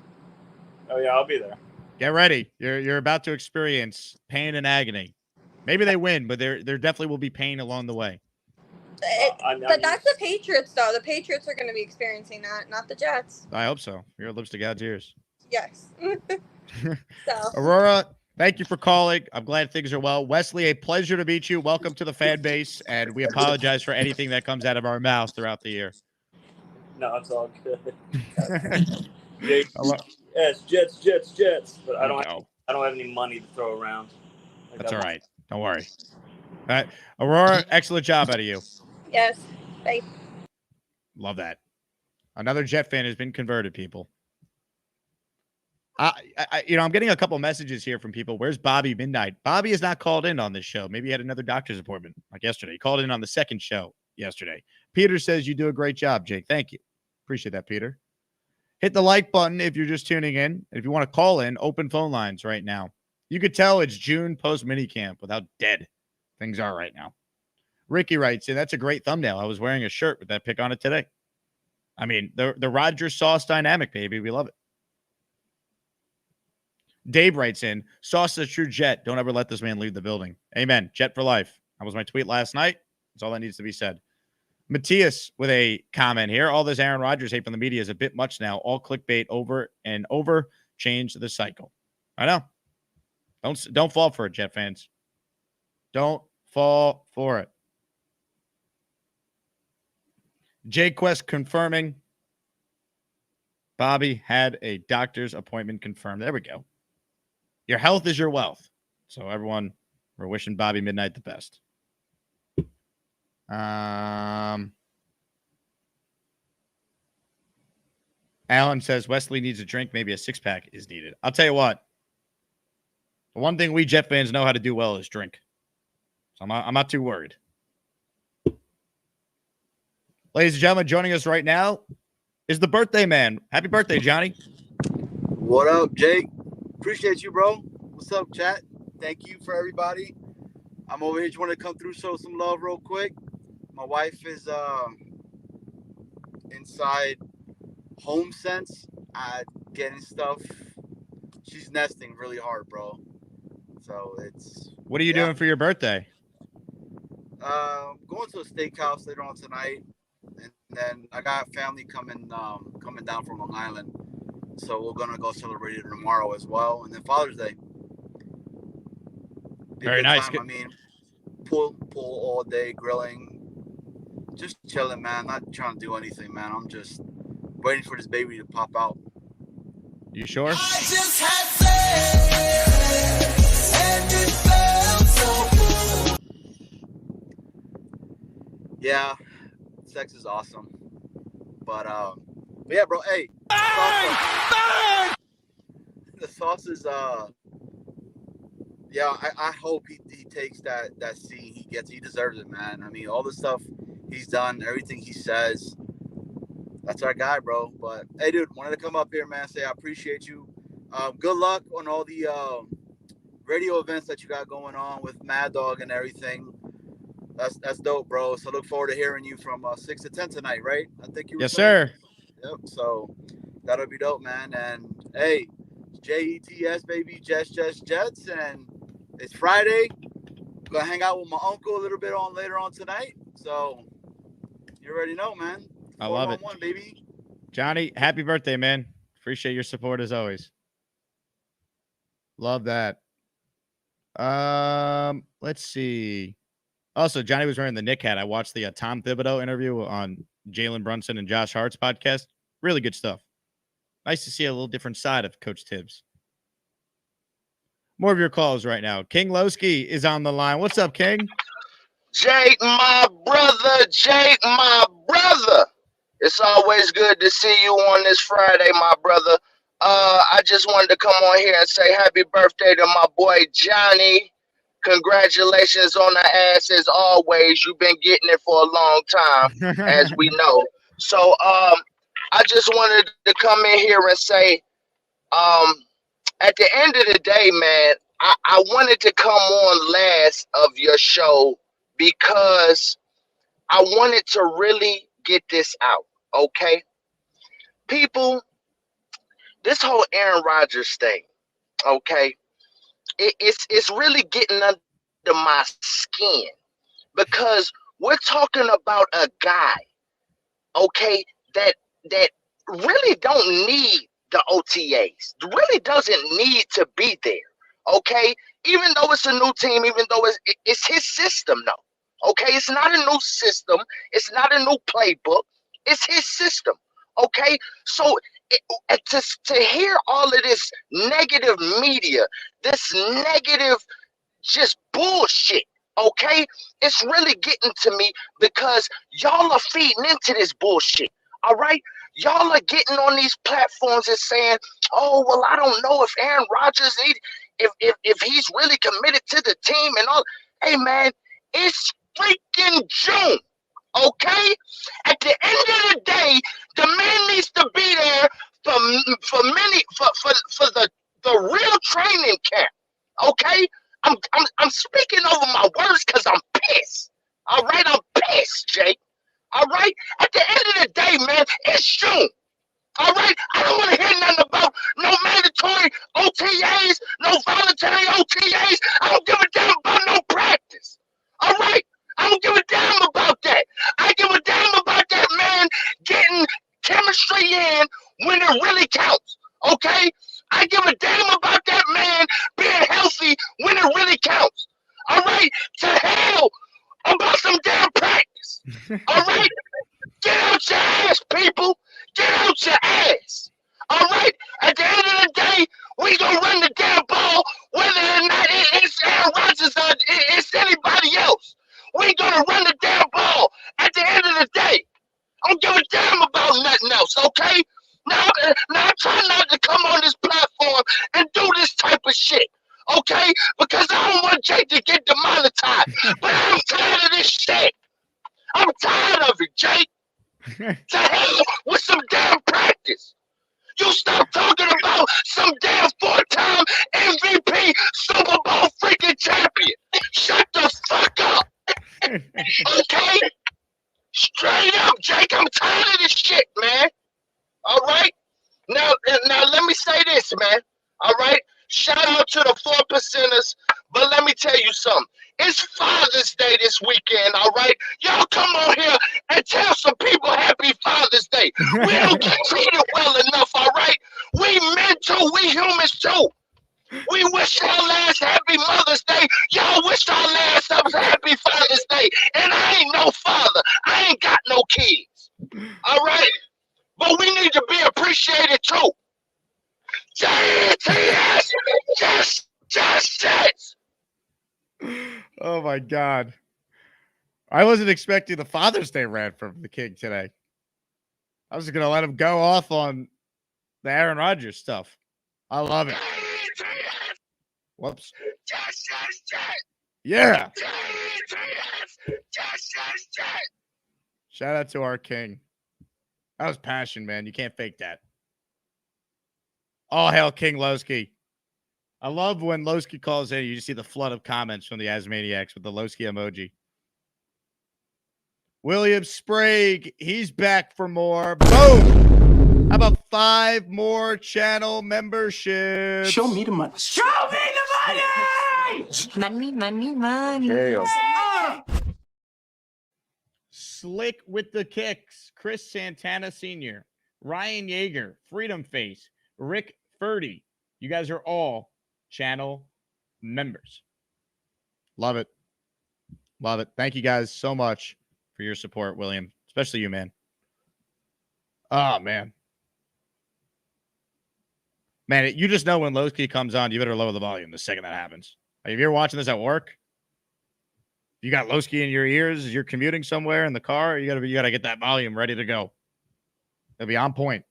Oh, yeah, I'll be there. Get ready. You're about to experience pain and agony. Maybe they win, but there definitely will be pain along the way. But that's the Patriots, though. The Patriots are going to be experiencing that, not the Jets. I hope so. Your lips to God's ears. Yes. So. Aurora, Thank you for calling. I'm glad things are well. Wesley, a pleasure to meet you. Welcome to the fan base, and we apologize for anything that comes out of our mouths throughout the year. No, it's all good. Yes, Jets. But I don't have any money to throw around. That's all right. Don't worry. All right, Aurora, excellent job out of you. Yes. Thanks. Love that. Another Jet fan has been converted, people. I'm getting a couple messages here from people. Where's Bobby Midnight? Bobby is not called in on this show. Maybe he had another doctor's appointment like yesterday. He called in on the second show yesterday. Peter says you do a great job, Jake. Thank you. Appreciate that, Peter. Hit the like button if you're just tuning in. If you want to call in, open phone lines right now. You could tell it's June post minicamp with how dead things are right now. Ricky writes in, that's a great thumbnail. I was wearing a shirt with that pic on it today. I mean, the Rodgers Sauce dynamic, baby. We love it. Dave writes in, Sauce is a true Jet. Don't ever let this man leave the building. Amen. Jet for life. That was my tweet last night. That's all that needs to be said. Matthias with a comment here. All this Aaron Rodgers hate from the media is a bit much now. All clickbait over and over. Change the cycle. I know. Don't fall for it, Jet fans. Don't fall for it. Jay Quest confirming Bobby had a doctor's appointment confirmed. There we go. Your health is your wealth. So everyone, we're wishing Bobby Midnight the best. Alan says Wesley needs a drink. Maybe a six-pack is needed. I'll tell you what. The one thing we Jet fans know how to do well is drink. So I'm not too worried. Ladies and gentlemen, joining us right now is the birthday man. Happy birthday, Johnny. What up, Jake? Appreciate you, bro. What's up, chat? Thank you for everybody. I'm over here. Just want to come through, show some love real quick. My wife is inside Home Sense, getting stuff. She's nesting really hard, bro. So it's. What are you doing for your birthday? Going to a steakhouse later on tonight, and then I got family coming down from Long Island, so we're gonna go celebrate it tomorrow as well, and then Father's Day. Very nice. I mean, pool all day, grilling, just chilling, man. Not trying to do anything, man. I'm just waiting for this baby to pop out. You sure? I just had sex, and it felt so good. Yeah, sex is awesome, but yeah, bro. Hey, the sauce is yeah. I hope he takes that scene. He deserves it, man. I mean, all the stuff he's done, everything he says. That's our guy, bro. But hey, dude, wanted to come up here, man. Say I appreciate you. Good luck on all the radio events that you got going on with Mad Dog and everything. That's dope, bro. So look forward to hearing you from 6 to 10 tonight, right? I think you were Yes, saying. sir. Yep. So that'll be dope, man. And hey, JETS, baby, Jets, and it's Friday. Gonna hang out with my uncle a little bit later on tonight. So you already know, man. I love it. 411, baby. Johnny, happy birthday, man. Appreciate your support as always. Love that. Let's see. Also, Johnny was wearing the Nick hat. I watched the Tom Thibodeau interview on Jalen Brunson and Josh Hart's podcast. Really good stuff. Nice to see a little different side of Coach Tibbs. More of your calls right now. King Lowski is on the line. What's up, King? Jake, my brother. It's always good to see you on this Friday, my brother. I just wanted to come on here and say happy birthday to my boy Johnny. Congratulations on the ass as always. You've been getting it for a long time, as we know. So I just wanted to come in here and say, at the end of the day, man, I wanted to come on last of your show because I wanted to really get this out, okay? People, this whole Aaron Rodgers thing, okay, it's really getting under my skin because we're talking about a guy, okay, that really don't need the OTAs, really doesn't need to be there, Okay, even though it's a new team, even though it's his system, though. Okay, it's not a new system. It's not a new playbook. It's his system. Okay, so to hear all of this negative media, this negative just bullshit. Okay, it's really getting to me because y'all are feeding into this bullshit. All right, y'all are getting on these platforms and saying, "Oh, well, I don't know if Aaron Rodgers, if he's really committed to the team and all." Hey, man, it's freaking June. Okay, at the end of the day, the man needs to be there for the real training camp. Okay, I'm speaking over my words because I'm pissed. All right, I'm pissed, Jake. All right, at the end of the day, man, it's June. All right, I don't want to hear nothing about no mandatory OTAs, no voluntary OTAs. I don't give a damn about no practice. All right, I don't give a damn about that. I give a damn about that man getting chemistry in when it really counts. Okay, I give a damn about that man being healthy when it really counts. All right, to hell about some damn practice. All right, get out your ass, people. Get out your ass. All right? At the end of the day, we going to run the damn ball whether or not it's Aaron Rodgers or it's anybody else. We going to run the damn ball at the end of the day. I don't give a damn about nothing else, okay? Now I try not to come on this platform and do this type of shit, okay? Because I don't want Jake to get demonetized. But I'm tired of this shit. I'm tired of it, Jake. To hell with some damn practice. You stop talking about some damn 4-time MVP Super Bowl freaking champion. Shut the fuck up. Okay? Straight up, Jake. I'm tired of this shit, man. All right? Now let me say this, man. All right? Shout out to the 4%ers, but let me tell you something. It's Father's Day this weekend, all right? Y'all come on here and tell some people Happy Father's Day. We don't get treated well enough, all right? We men too, we humans too. We wish y'all ass Happy Mother's Day. Y'all wish y'all ass up Happy Father's Day. And I ain't no father. I ain't got no kids. All right? But we need to be appreciated too. JTS! Just. Oh my God. I wasn't expecting the Father's Day rant from the King today. I was going to let him go off on the Aaron Rodgers stuff. I love it. Whoops. Yeah. Shout out to our King. That was passion, man. You can't fake that. All hail King Lowski. I love when Lowski calls in, you just see the flood of comments from the Asmaniacs with the Lowski emoji. William Sprague, he's back for more. Boom! How about 5 more channel memberships? Show me the money. Show me the money! Money. Slick with the kicks. Chris Santana Sr., Ryan Yeager, Freedom Face, Rick Furdy. You guys are all channel members. Love it. Love it. Thank you guys so much for your support, William. Especially you, man. Oh, man. Man, you just know when Lowski comes on, you better lower the volume the second that happens. Like, if you're watching this at work, you got Lowski in your ears, you're commuting somewhere in the car, you gotta get that volume ready to go. It'll be on point.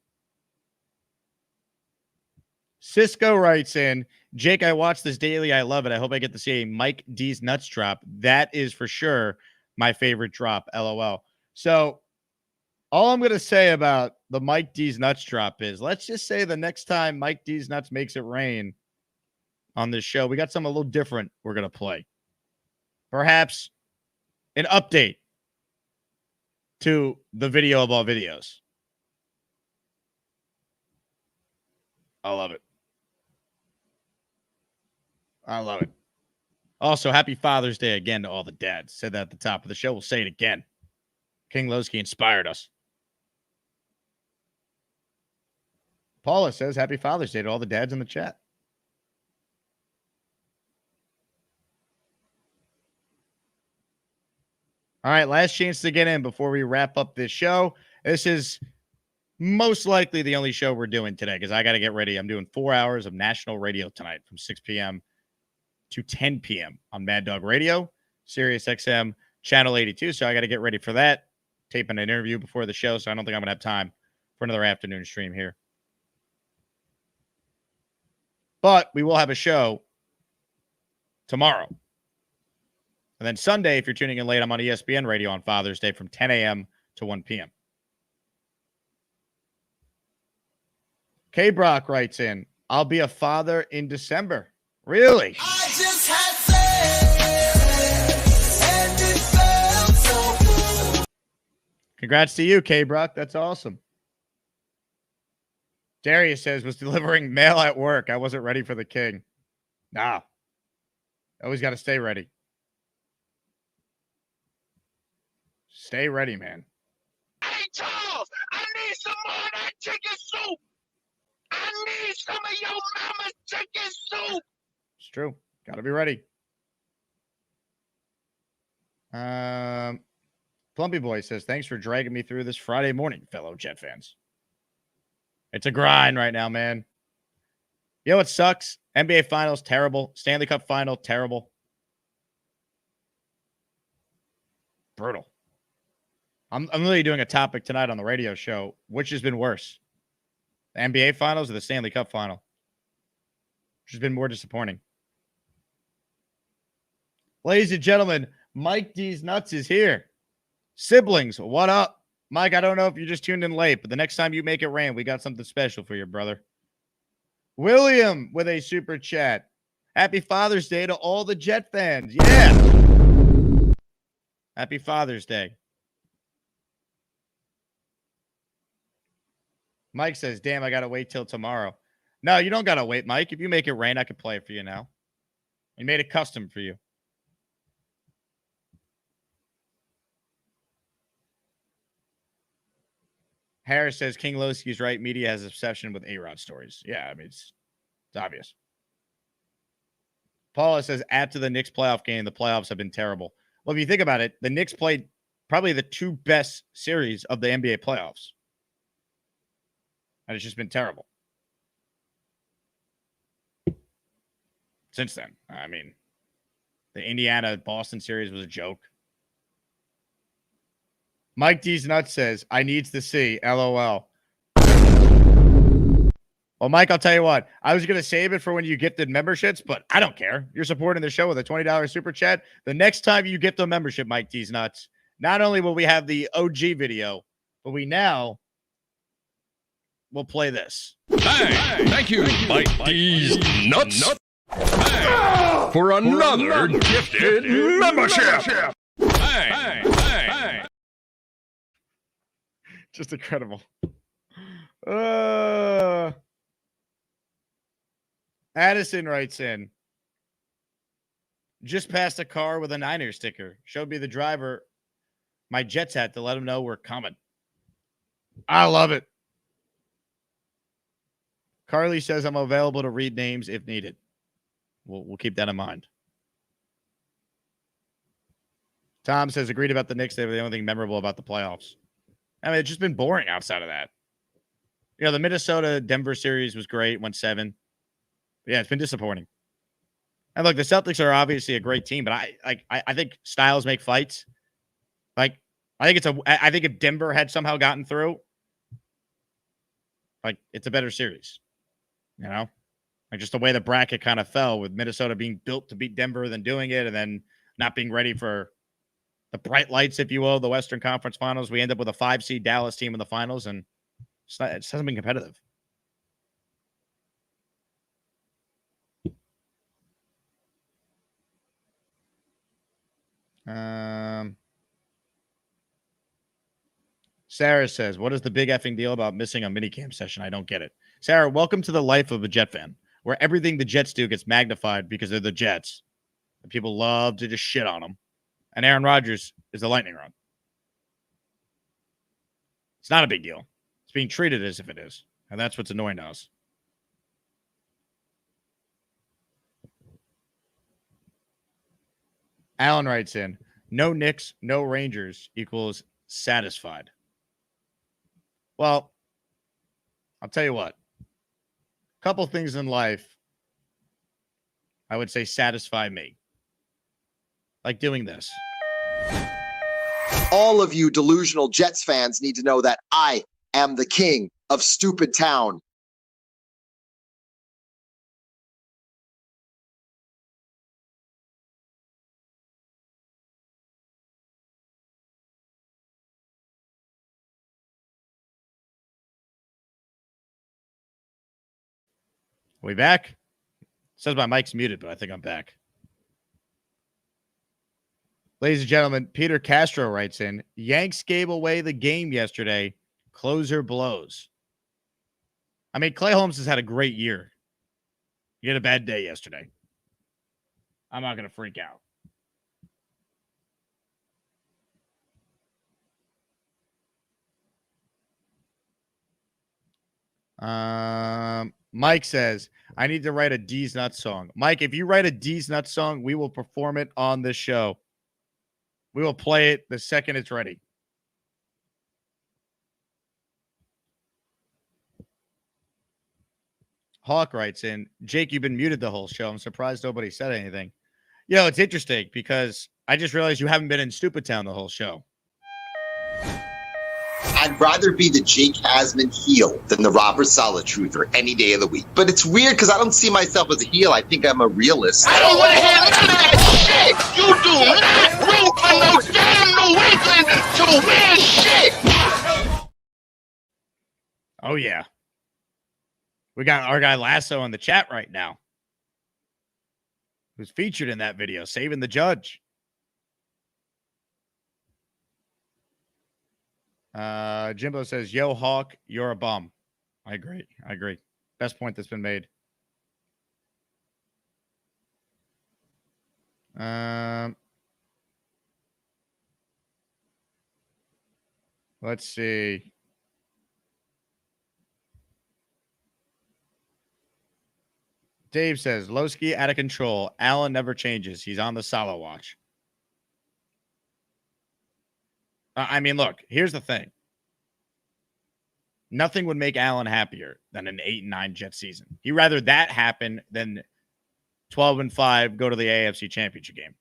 Cisco writes in, Jake, I watch this daily. I love it. I hope I get to see a Mike D's Nuts drop. That is for sure my favorite drop. LOL. So all I'm going to say about the Mike D's Nuts drop is, let's just say the next time Mike D's Nuts makes it rain on this show, we got something a little different we're going to play. Perhaps an update to the video of all videos. I love it. I love it. Also, happy Father's Day again to all the dads. Said that at the top of the show. We'll say it again. King Lowski inspired us. Paula says, happy Father's Day to all the dads in the chat. All right, last chance to get in before we wrap up this show. This is most likely the only show we're doing today because I got to get ready. I'm doing 4 hours of national radio tonight from 6 p.m. to 10 p.m. on Mad Dog Radio, Sirius XM, Channel 82. So I got to get ready for that. Taping an interview before the show, so I don't think I'm going to have time for another afternoon stream here. But we will have a show tomorrow. And then Sunday, if you're tuning in late, I'm on ESPN Radio on Father's Day from 10 a.m. to 1 p.m. K. Brock writes in, I'll be a father in December. Really? I just had sex, and it felt so good. Congrats to you, K. Brock. That's awesome. Darius says, was delivering mail at work. I wasn't ready for the king. Nah. Always got to stay ready. Stay ready, man. Hey, Charles, I need some more of that chicken soup. I need some of your mama's chicken soup. It's true. Got to be ready. Plumpy Boy says, thanks for dragging me through this Friday morning, fellow Jet fans. It's a grind right now, man. You know what sucks? NBA Finals, terrible. Stanley Cup Final, terrible. Brutal. I'm literally doing a topic tonight on the radio show. Which has been worse? The NBA Finals or the Stanley Cup Final? Which has been more disappointing? Ladies and gentlemen, Mike D's Nuts is here. Siblings, what up? Mike, I don't know if you just tuned in late, but the next time you make it rain, we got something special for you, brother. William with a super chat. Happy Father's Day to all the Jet fans. Yeah. Happy Father's Day. Mike says, damn, I got to wait till tomorrow. No, you don't got to wait, Mike. If you make it rain, I could play it for you now. We made it custom for you. Harris says, King Lowski's right. Media has obsession with A-Rod stories. Yeah, I mean, it's obvious. Paula says, after the Knicks playoff game, the playoffs have been terrible. Well, if you think about it, the Knicks played probably the two best series of the NBA playoffs. And it's just been terrible. Since then, I mean, the Indiana-Boston series was a joke. Mike D's Nuts says, I needs to see, LOL. Well, Mike, I'll tell you what. I was going to save it for when you gifted memberships, but I don't care. You're supporting the show with a $20 super chat. The next time you gift a membership, Mike D's Nuts, not only will we have the OG video, but we now will play this. Hey, thank you, Mike D's Nuts, for another gifted membership. Hey. Just incredible. Addison writes in, just passed a car with a Niners sticker. Showed me the driver my Jets hat to let him know we're coming. I love it. Carly says I'm available to read names if needed. We'll keep that in mind. Tom says, agreed about the Knicks. They were the only thing memorable about the playoffs. I mean, it's just been boring outside of that. You know, the Minnesota-Denver series was great, went 7. But yeah, it's been disappointing. And look, the Celtics are obviously a great team, but I think styles make fights. Like, I think if Denver had somehow gotten through, like, it's a better series. You know? Like, just the way the bracket kind of fell with Minnesota being built to beat Denver, then doing it, and then not being ready for the bright lights, if you will, the Western Conference Finals. We end up with a 5-seed Dallas team in the finals, and it just hasn't been competitive. Sarah says, what is the big effing deal about missing a minicamp session? I don't get it. Sarah, welcome to the life of a Jet fan, where everything the Jets do gets magnified because they're the Jets. And people love to just shit on them. And Aaron Rodgers is the lightning rod. It's not a big deal. It's being treated as if it is. And that's what's annoying to us. Alan writes in, No Knicks, no Rangers equals satisfied. Well, I'll tell you what. A couple things in life I would say satisfy me. Like doing this. All of you delusional Jets fans need to know that I am the king of stupid town. We back? Says my mic's muted, but I think I'm back. Ladies and gentlemen, Peter Castro writes in, Yanks gave away the game yesterday. Closer blows. I mean, Clay Holmes has had a great year. He had a bad day yesterday. I'm not going to freak out. Mike says, I need to write a D's Nuts song. Mike, if you write a D's Nuts song, we will perform it on this show. We will play it the second it's ready. Hawk writes in, Jake, you've been muted the whole show. I'm surprised nobody said anything. It's interesting because I just realized you haven't been in Stupid Town the whole show. I'd rather be the Jake Asman heel than the Robert Saleh truther any day of the week. But it's weird because I don't see myself as a heel. I think I'm a realist. I don't want to hear none of that shit. You do not root for no damn New England to win shit. Oh, yeah. We got our guy Lasso in the chat right now, who's featured in that video, saving the judge. Jimbo says, yo, Hawk, you're a bum. I agree. Best point that's been made. Let's see. Dave says, Lowski out of control. Allen never changes. He's on the Salah watch. I mean, look, here's the thing. Nothing would make Allen happier than an 8-9 Jet season. He'd rather that happen than 12-5 go to the AFC Championship game.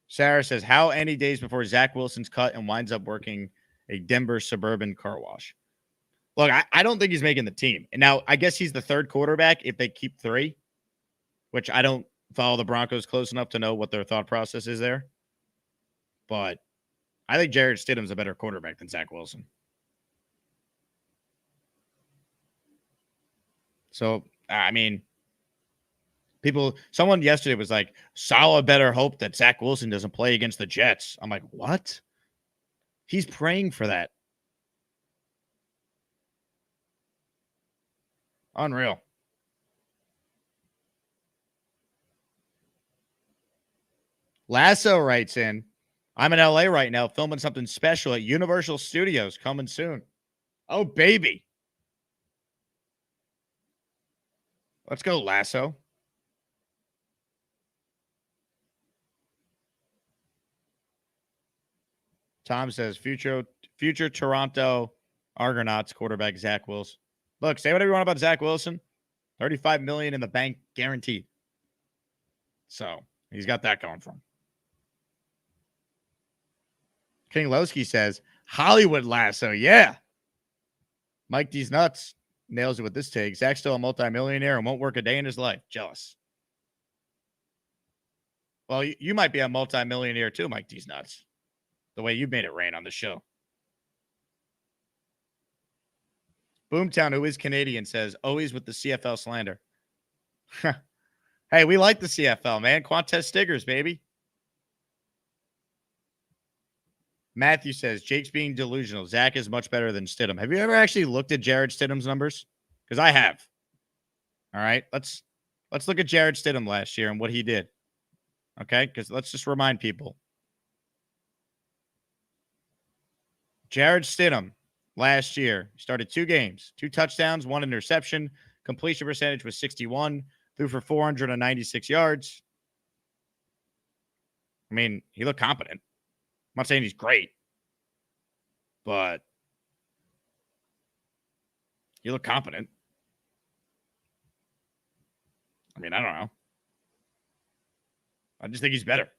Sarah says, how any days before Zach Wilson's cut and winds up working a Denver suburban car wash? Look, I don't think he's making the team. And now I guess he's the third quarterback if they keep 3, which I don't follow the Broncos close enough to know what their thought process is there. But I think Jared Stidham's a better quarterback than Zach Wilson. So, I mean, someone yesterday was like, Salah better hope that Zach Wilson doesn't play against the Jets. I'm like, what? He's praying for that. Unreal. Lasso writes in, I'm in LA right now filming something special at Universal Studios coming soon. Oh, baby. Let's go, Lasso. Tom says, future Toronto Argonauts quarterback Zach Wilson. Look, say whatever you want about Zach Wilson. $35 million in the bank guaranteed. So he's got that going for him. King Lowski says, Hollywood Lasso, yeah. Mike D's Nuts nails it with this take. Zach's still a multimillionaire and won't work a day in his life. Jealous. Well, you might be a multimillionaire too, Mike D's Nuts. The way you made it rain on the show. Boomtown, who is Canadian, says, always with the CFL slander. Hey, we like the CFL, man. Quantez Stiggers, baby. Matthew says, Jake's being delusional. Zach is much better than Stidham. Have you ever actually looked at Jared Stidham's numbers? Because I have. All right, let's look at Jared Stidham last year and what he did. Okay, because let's just remind people. Jared Stidham last year. He started 2 games, 2 touchdowns, 1 interception. Completion percentage was 61. Threw for 496 yards. I mean, he looked competent. I'm not saying he's great, but he looked competent. I mean, I don't know. I just think he's better.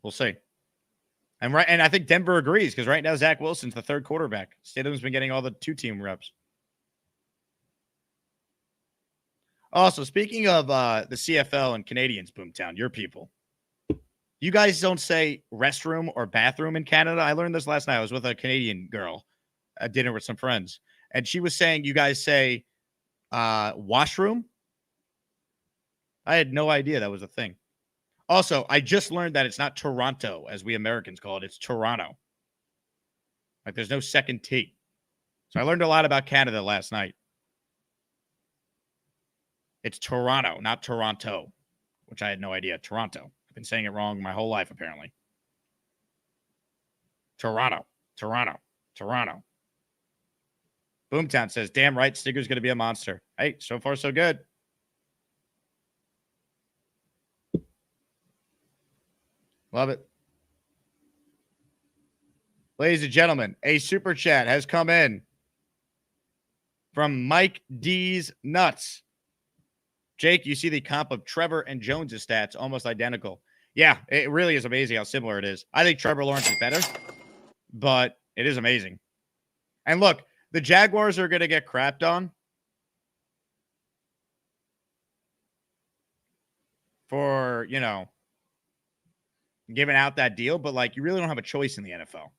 We'll see. And I think Denver agrees because right now Zach Wilson's the 3rd quarterback. Stidham's been getting all the 2-team reps. Also, speaking of the CFL and Canadians, Boomtown, your people, you guys don't say restroom or bathroom in Canada. I learned this last night. I was with a Canadian girl at dinner with some friends, and she was saying you guys say washroom. I had no idea that was a thing. Also, I just learned that it's not Toronto, as we Americans call it. It's Toronto. Like, there's no second T. So I learned a lot about Canada last night. It's Toronto, not Toronto, which I had no idea. Toronto. I've been saying it wrong my whole life, apparently. Toronto. Boomtown says, damn right, Stigger's going to be a monster. Hey, so far, so good. Love it. Ladies and gentlemen, a super chat has come in from Mike D's Nuts. Jake, you see the comp of Trevor and Jones' stats almost identical. Yeah, it really is amazing how similar it is. I think Trevor Lawrence is better, but it is amazing. And look, the Jaguars are going to get crapped on for, giving out that deal, but like, you really don't have a choice in the NFL.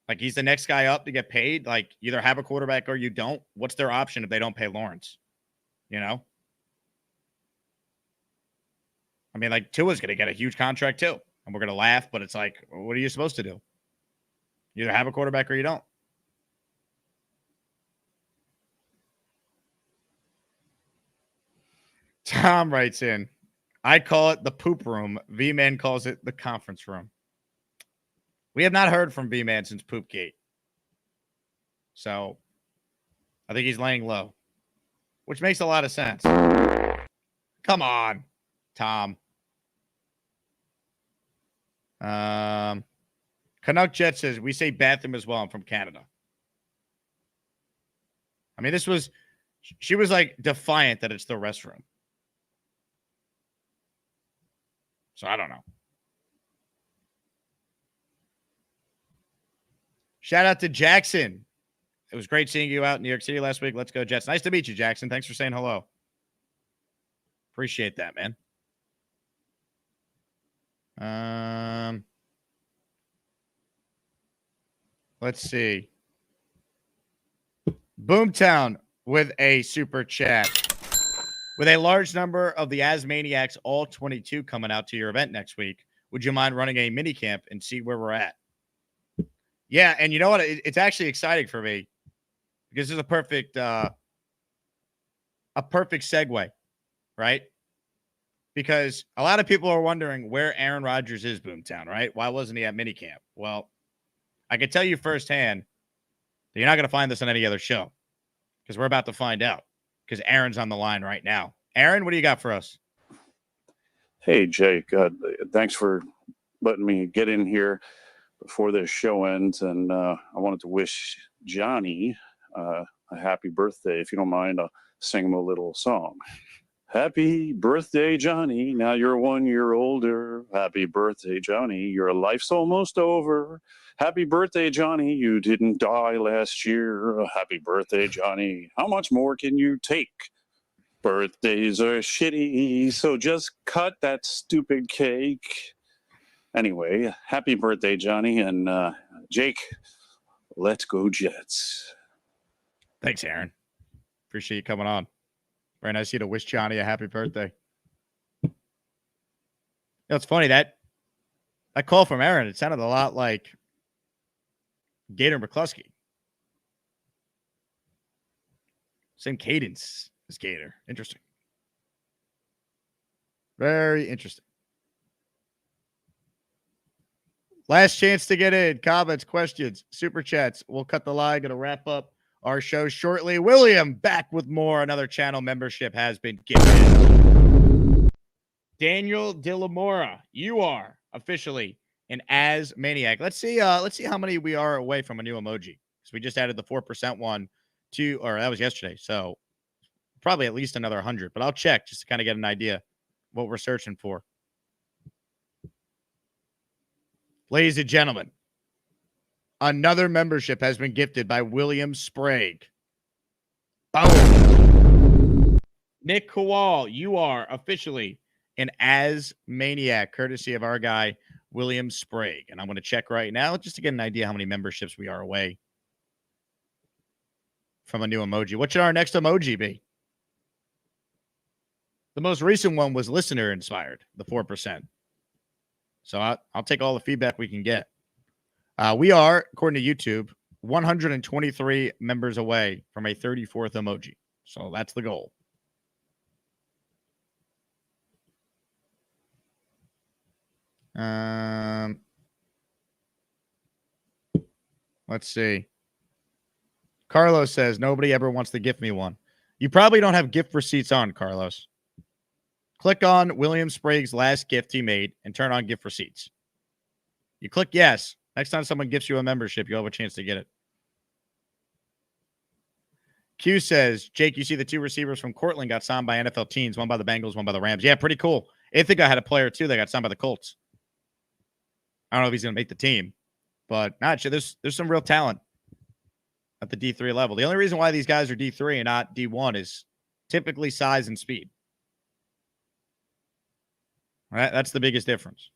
Like, he's the next guy up to get paid. Like, either have a quarterback or you don't. What's their option if they don't pay Lawrence? I mean, like, Tua's going to get a huge contract too, and we're going to laugh, but it's like, what are you supposed to do? You either have a quarterback or you don't. Tom writes in, I call it the poop room. V-Man calls it the conference room. We have not heard from V-Man since Poopgate. So I think he's laying low, which makes a lot of sense. Come on, Tom. Canuck Jet says, we say bathroom as well. I'm from Canada. I mean, she was like defiant that it's the restroom. So I don't know. Shout out to Jackson. It was great seeing you out in New York City last week. Let's go, Jets. Nice to meet you, Jackson. Thanks for saying hello. Appreciate that, man. Let's see. Boomtown with a super chat. With a large number of the Asmaniacs, all 22, coming out to your event next week, would you mind running a mini camp and see where we're at? Yeah, and you know what? It's actually exciting for me because this is a perfect segue, right? Because a lot of people are wondering where Aaron Rodgers is, Boomtown, right? Why wasn't he at minicamp? Well, I can tell you firsthand that you're not going to find this on any other show because we're about to find out because Aaron's on the line right now. Aaron, what do you got for us? Hey, Jake. Thanks for letting me get in here before this show ends. And I wanted to wish Johnny a happy birthday. If you don't mind, I'll sing him a little song. Happy birthday, Johnny. Now you're 1 year older. Happy birthday, Johnny. Your life's almost over. Happy birthday, Johnny. You didn't die last year. Happy birthday, Johnny. How much more can you take? Birthdays are shitty, so just cut that stupid cake. Anyway, happy birthday, Johnny. And Jake, let's go Jets. Thanks, Aaron. Appreciate you coming on. Very nice of you to wish Johnny a happy birthday. It's funny that call from Aaron, it sounded a lot like Gator McCluskey. Same cadence as Gator. Interesting. Very interesting. Last chance to get in. Comments, questions, super chats. We'll cut the line. Going to wrap up our show shortly. William back with more. Another channel membership has been given. Daniel Dillamora, you are officially an As Maniac. Let's see how many we are away from a new emoji. So we just added the 4% one or that was yesterday. So probably at least another 100, but I'll check just to kind of get an idea what we're searching for. Ladies and gentlemen, another membership has been gifted by William Sprague. Boom. Nick Kowal, you are officially an As Maniac, courtesy of our guy, William Sprague. And I'm going to check right now just to get an idea how many memberships we are away from a new emoji. What should our next emoji be? The most recent one was listener inspired, the 4%. So I'll take all the feedback we can get. We are, according to YouTube, 123 members away from a 34th emoji. So that's the goal. Let's see. Carlos says, nobody ever wants to gift me one. You probably don't have gift receipts on, Carlos. Click on William Sprague's last gift he made and turn on gift receipts. You click yes. Next time someone gifts you a membership, you'll have a chance to get it. Q says, Jake, you see the two receivers from Cortland got signed by NFL teams, one by the Bengals, one by the Rams. Yeah, pretty cool. I think I had a player, too, that got signed by the Colts. I don't know if he's going to make the team, but not sure. There's some real talent at the D3 level. The only reason why these guys are D3 and not D1 is typically size and speed. All right, that's the biggest difference.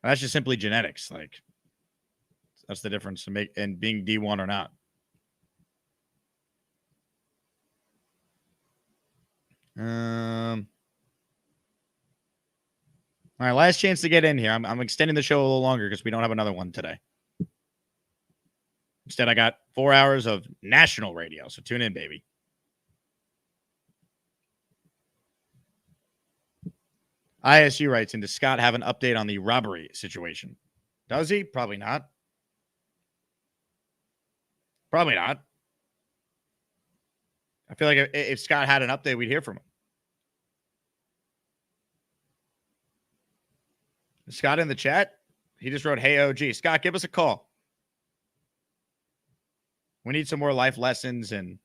That's just simply genetics. Like, that's the difference in being D1 or not. All right, last chance to get in here. I'm extending the show a little longer because we don't have another one today. Instead, I got 4 hours of national radio, so tune in, baby. ISU writes, does Scott have an update on the robbery situation? Does he? Probably not. Probably not. I feel like if Scott had an update, we'd hear from him. Is Scott in the chat? He just wrote, hey, OG. Scott, give us a call. We need some more life lessons and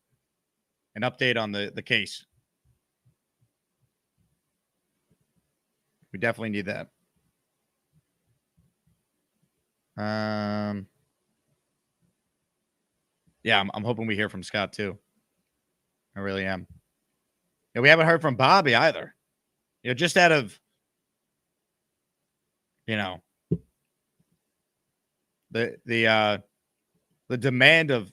an update on the case. We definitely need that. Yeah, I'm hoping we hear from Scott too. I really am. Yeah, we haven't heard from Bobby either. You know, just out of, you know, the demand of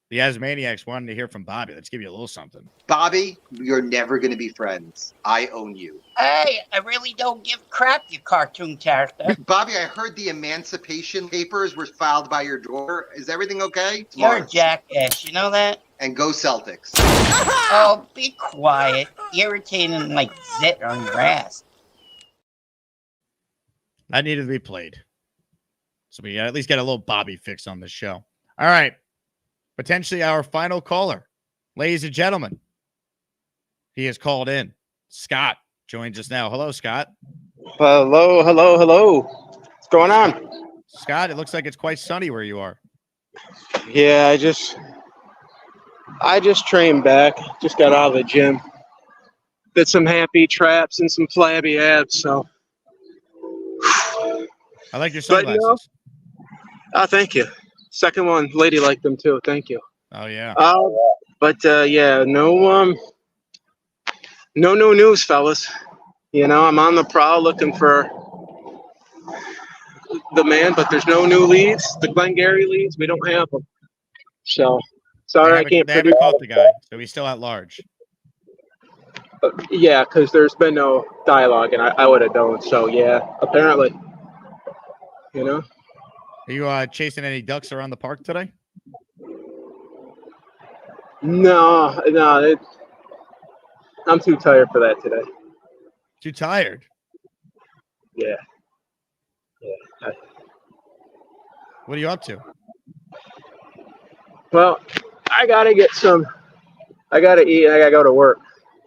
the Asmaniacs wanting to hear from Bobby. Let's give you a little something. Bobby, you're never going to be friends. I own you. Hey, I really don't give crap, you cartoon character. Bobby, I heard the Emancipation Papers were filed by your daughter. Is everything okay? You're a jackass, you know that? And go Celtics. Oh, be quiet. Irritating like zit on your ass. That needed to be played. So we at least get a little Bobby fix on this show. All right. Potentially our final caller. Ladies and gentlemen, he has called in. Scott joins us now. Hello, Scott. Hello. What's going on? Scott, it looks like it's quite sunny where you are. Yeah, I just trained back. Just got out of the gym. Did some happy traps and some flabby abs, so. I like your sunglasses. Thank you. Second one, lady liked them too. Thank you. Oh yeah. Yeah, no new news, fellas. You know, I'm on the prowl looking for the man, but there's no new leads. The Glengarry leads, we don't have them. So sorry, I can't. They haven't caught the guy, so he's still at large. Yeah, because there's been no dialogue, and I would have known. So yeah, apparently, you know. Are you chasing any ducks around the park today? No, I'm too tired for that today. Too tired? Yeah. Yeah. What are you up to? Well, I gotta get some. I gotta eat. And I gotta go to work.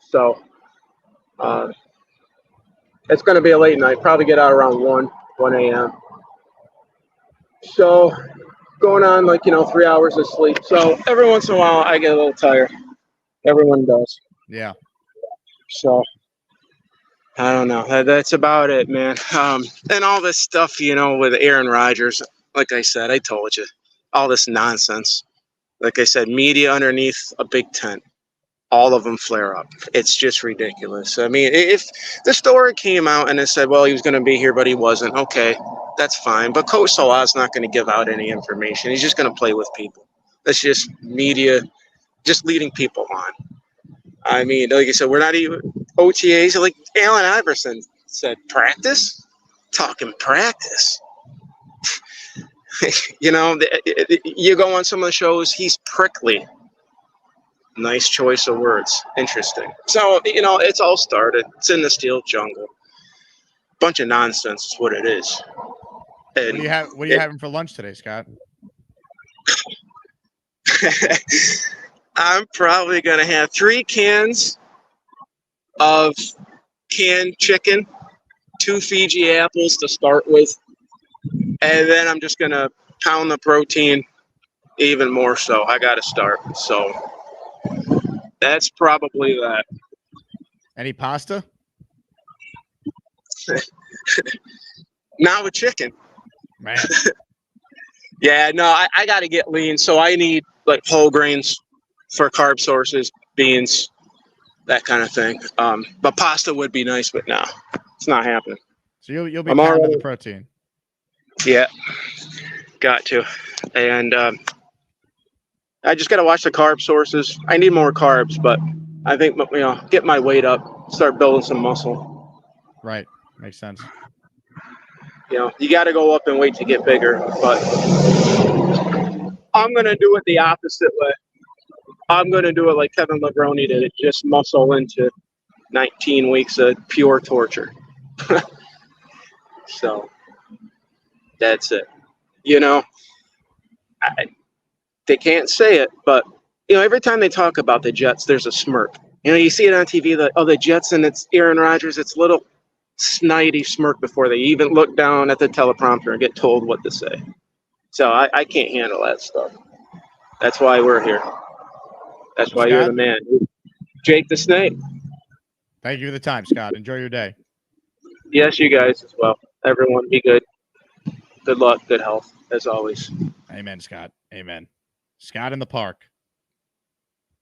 So it's gonna be a late night. Probably get out around 1 a.m. So going on 3 hours of sleep. So every once in a while I get a little tired. Everyone does. Yeah. So I don't know. That's about it, man. And all this stuff, with Aaron Rodgers. Like I said, I told you, all this nonsense. Like I said, media underneath a big tent. All of them flare up. It's just ridiculous. I mean, if the story came out and it said, well, he was going to be here, but he wasn't, okay, that's fine. But Coach Salah's not going to give out any information. He's just going to play with people. That's just media, just leading people on. I mean, like I said, we're not even OTAs. Like Allen Iverson said, practice? Talking practice. You go on some of the shows, he's prickly. Nice choice of words. Interesting. So, it's all started. It's in the steel jungle. Bunch of nonsense is what it is. And What are you having for lunch today, Scott? I'm probably going to have 3 cans of canned chicken, 2 Fiji apples to start with, and then I'm just going to pound the protein even more so. I got to start. So that's probably that. Any pasta? Not with chicken. Man. Yeah, no, I got to get lean. So I need like whole grains for carb sources, beans, that kind of thing. But pasta would be nice, but no, it's not happening. So you'll be pounding the protein. Yeah, got to. And I just got to watch the carb sources. I need more carbs, but I think, get my weight up, start building some muscle. Right. Makes sense. You got to go up and wait to get bigger, but I'm going to do it the opposite way. I'm going to do it like Kevin Legroni did it, just muscle into 19 weeks of pure torture. So that's it. They can't say it, but every time they talk about the Jets, there's a smirk. You see it on TV, the Jets, and it's Aaron Rodgers. It's a little snidey smirk before they even look down at the teleprompter and get told what to say. So I can't handle that stuff. That's why we're here. That's why you're the man. Jake the Snake. Thank you for the time, Scott. Enjoy your day. Yes, you guys as well. Everyone be good. Good luck, good health, as always. Amen, Scott. Amen. Scott in the park.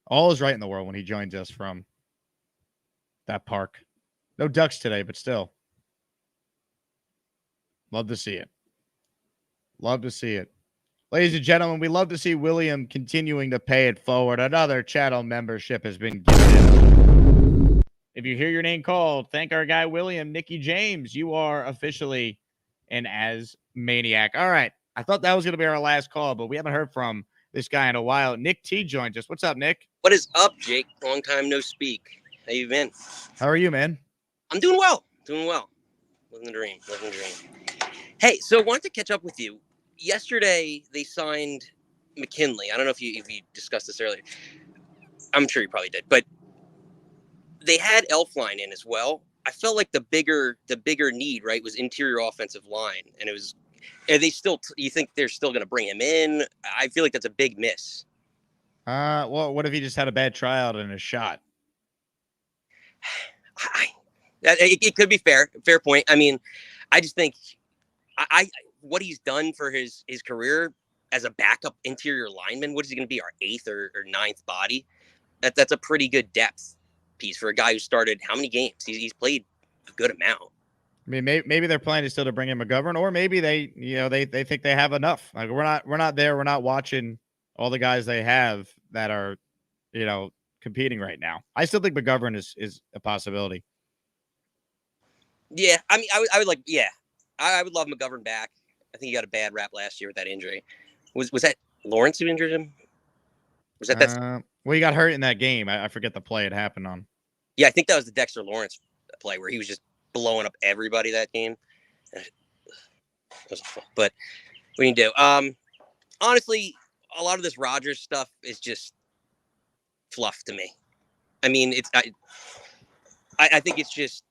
All is right in the world when he joins us from that park. No Ducks today, but still. Love to see it. Love to see it. Ladies and gentlemen, we love to see William continuing to pay it forward. Another channel membership has been given. If you hear your name called, thank our guy William, Nikki James. You are officially an Asmaniac. All right. I thought that was going to be our last call, but we haven't heard from this guy in a while. Nick T joins us. What's up, Nick? What is up, Jake? Long time no speak. How you been? How are you, man? I'm doing well. Doing well. Living the dream. Living the dream. Hey, so I wanted to catch up with you. Yesterday, they signed McKinley. I don't know if you discussed this earlier. I'm sure you probably did, but they had Elfline in as well. I felt like the bigger need, right, was interior offensive line, and it was. Are they still? You think they're still going to bring him in? I feel like that's a big miss. Well, what if he just had a bad tryout and a shot? It could be fair point. I mean, I just think what he's done for his career as a backup interior lineman, what is he going to be, our 8th or 9th body? That's a pretty good depth piece for a guy who started how many games? He's played a good amount. I mean, maybe their plan is still to bring in McGovern, or maybe they think they have enough. Like we're not there. We're not watching all the guys they have that are, competing right now. I still think McGovern is a possibility. Yeah, I mean, I would like. Yeah, I would love McGovern back. I think he got a bad rap last year with that injury. Was that Lawrence who injured him? Was that Well, he got hurt in that game. I forget the play it happened on. Yeah, I think that was the Dexter Lawrence play where he was just blowing up everybody that game. It was awful. But what do you do? Honestly, a lot of this Rodgers stuff is just fluff to me. I mean, I think it's just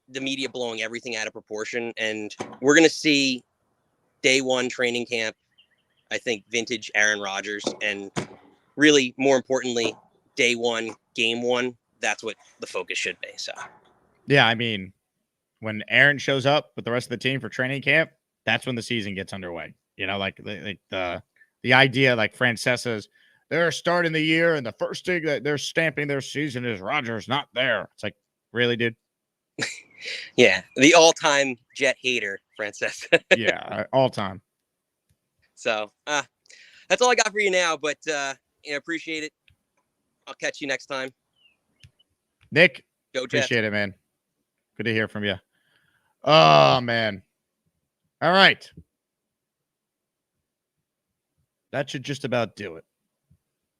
the media blowing everything out of proportion, and we're going to see day one training camp, I think vintage Aaron Rodgers, and really more importantly, day one, game one. That's what the focus should be. So, yeah, I mean, when Aaron shows up with the rest of the team for training camp, that's when the season gets underway. You know, like the idea, like Francesa's, they're starting the year, and the first thing that they're stamping their season is Rodgers not there. It's like, really, dude? Yeah, the all-time Jet hater, Francesa. Yeah, all time. So, that's all I got for you now, but appreciate it. I'll catch you next time. Nick, Go Jets. Appreciate it, man. Good to hear from you. Oh, man. All right. That should just about do it.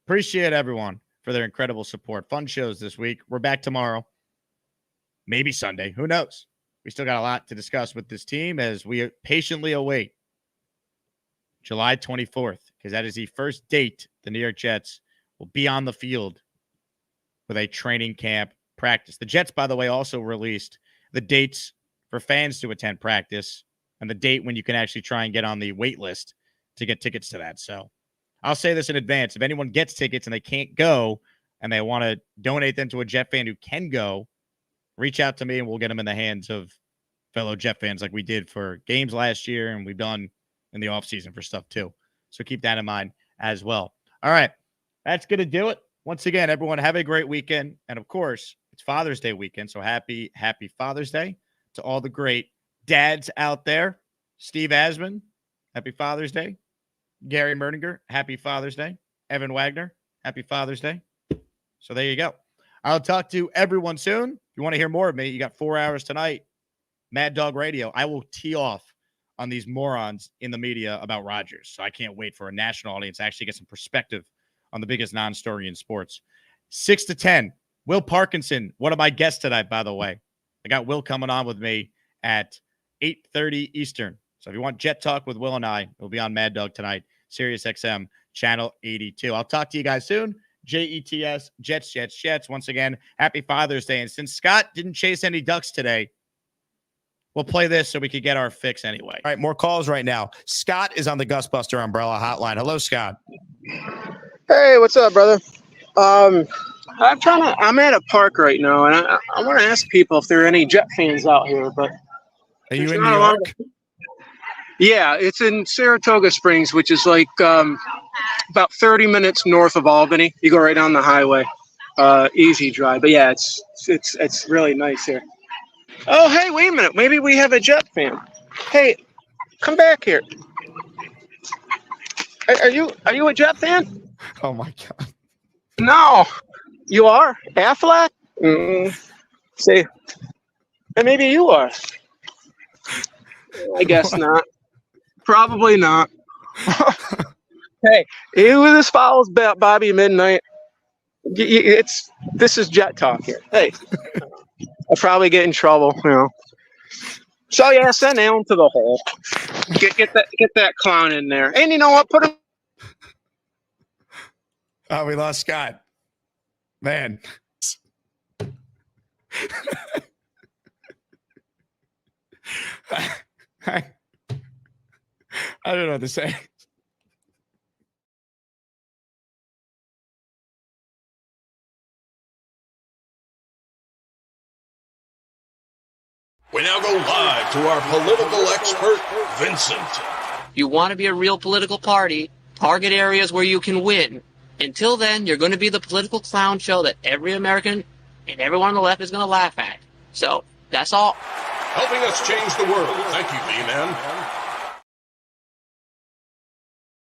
Appreciate everyone for their incredible support. Fun shows this week. We're back tomorrow. Maybe Sunday. Who knows? We still got a lot to discuss with this team as we patiently await July 24th, because that is the first date the New York Jets will be on the field with a training camp practice. The Jets, by the way, also released the dates for fans to attend practice and the date when you can actually try and get on the wait list to get tickets to that. So I'll say this in advance. If anyone gets tickets and they can't go and they want to donate them to a Jet fan who can go, reach out to me and we'll get them in the hands of fellow Jet fans like we did for games last year and we've done in the offseason for stuff too. So keep that in mind as well. All right. That's going to do it. Once again, everyone have a great weekend. And of course, it's Father's Day weekend. So happy Father's Day to all the great dads out there. Steve Asman, happy Father's Day. Gary Merdinger, happy Father's Day. Evan Wagner, happy Father's Day. So there you go. I'll talk to everyone soon. If you want to hear more of me, you got 4 hours tonight. Mad Dog Radio. I will tee off on these morons in the media about Rodgers. So I can't wait for a national audience to actually get some perspective on the biggest non-story in sports. 6 to 10. Will Parkinson, one of my guests tonight, by the way. I got Will coming on with me at 8:30 Eastern. So if you want Jet Talk with Will and I, we'll be on Mad Dog tonight, Sirius XM, Channel 82. I'll talk to you guys soon. JETS, Jets. Once again, happy Father's Day. And since Scott didn't chase any ducks today, we'll play this so we could get our fix anyway. All right, more calls right now. Scott is on the Gusbuster Umbrella Hotline. Hello, Scott. Hey, what's up, brother? I'm at a park right now, and I want to ask people if there are any Jet fans out here. But are you in New York? Yeah, it's in Saratoga Springs, which is like about 30 minutes north of Albany. You go right down the highway, easy drive. But yeah, it's really nice here. Oh, hey, wait a minute. Maybe we have a Jet fan. Hey, come back here. Are you a Jet fan? Oh my God. No, you are Affleck. See, and maybe you are. I guess not. Probably not. Hey, who this follows Bobby Midnight? This is Jet Talk here. Hey, I'll probably get in trouble, you know. So yeah, send Alan to the hole. Get that clown in there. And you know what? Put him. Oh, we lost Scott. Man. I don't know what to say. We now go live to our political expert, Vincent. You want to be a real political party, target areas where you can win. Until then, you're going to be the political clown show that every American and everyone on the left is going to laugh at. So, that's all. Helping us change the world. Thank you, V-Man.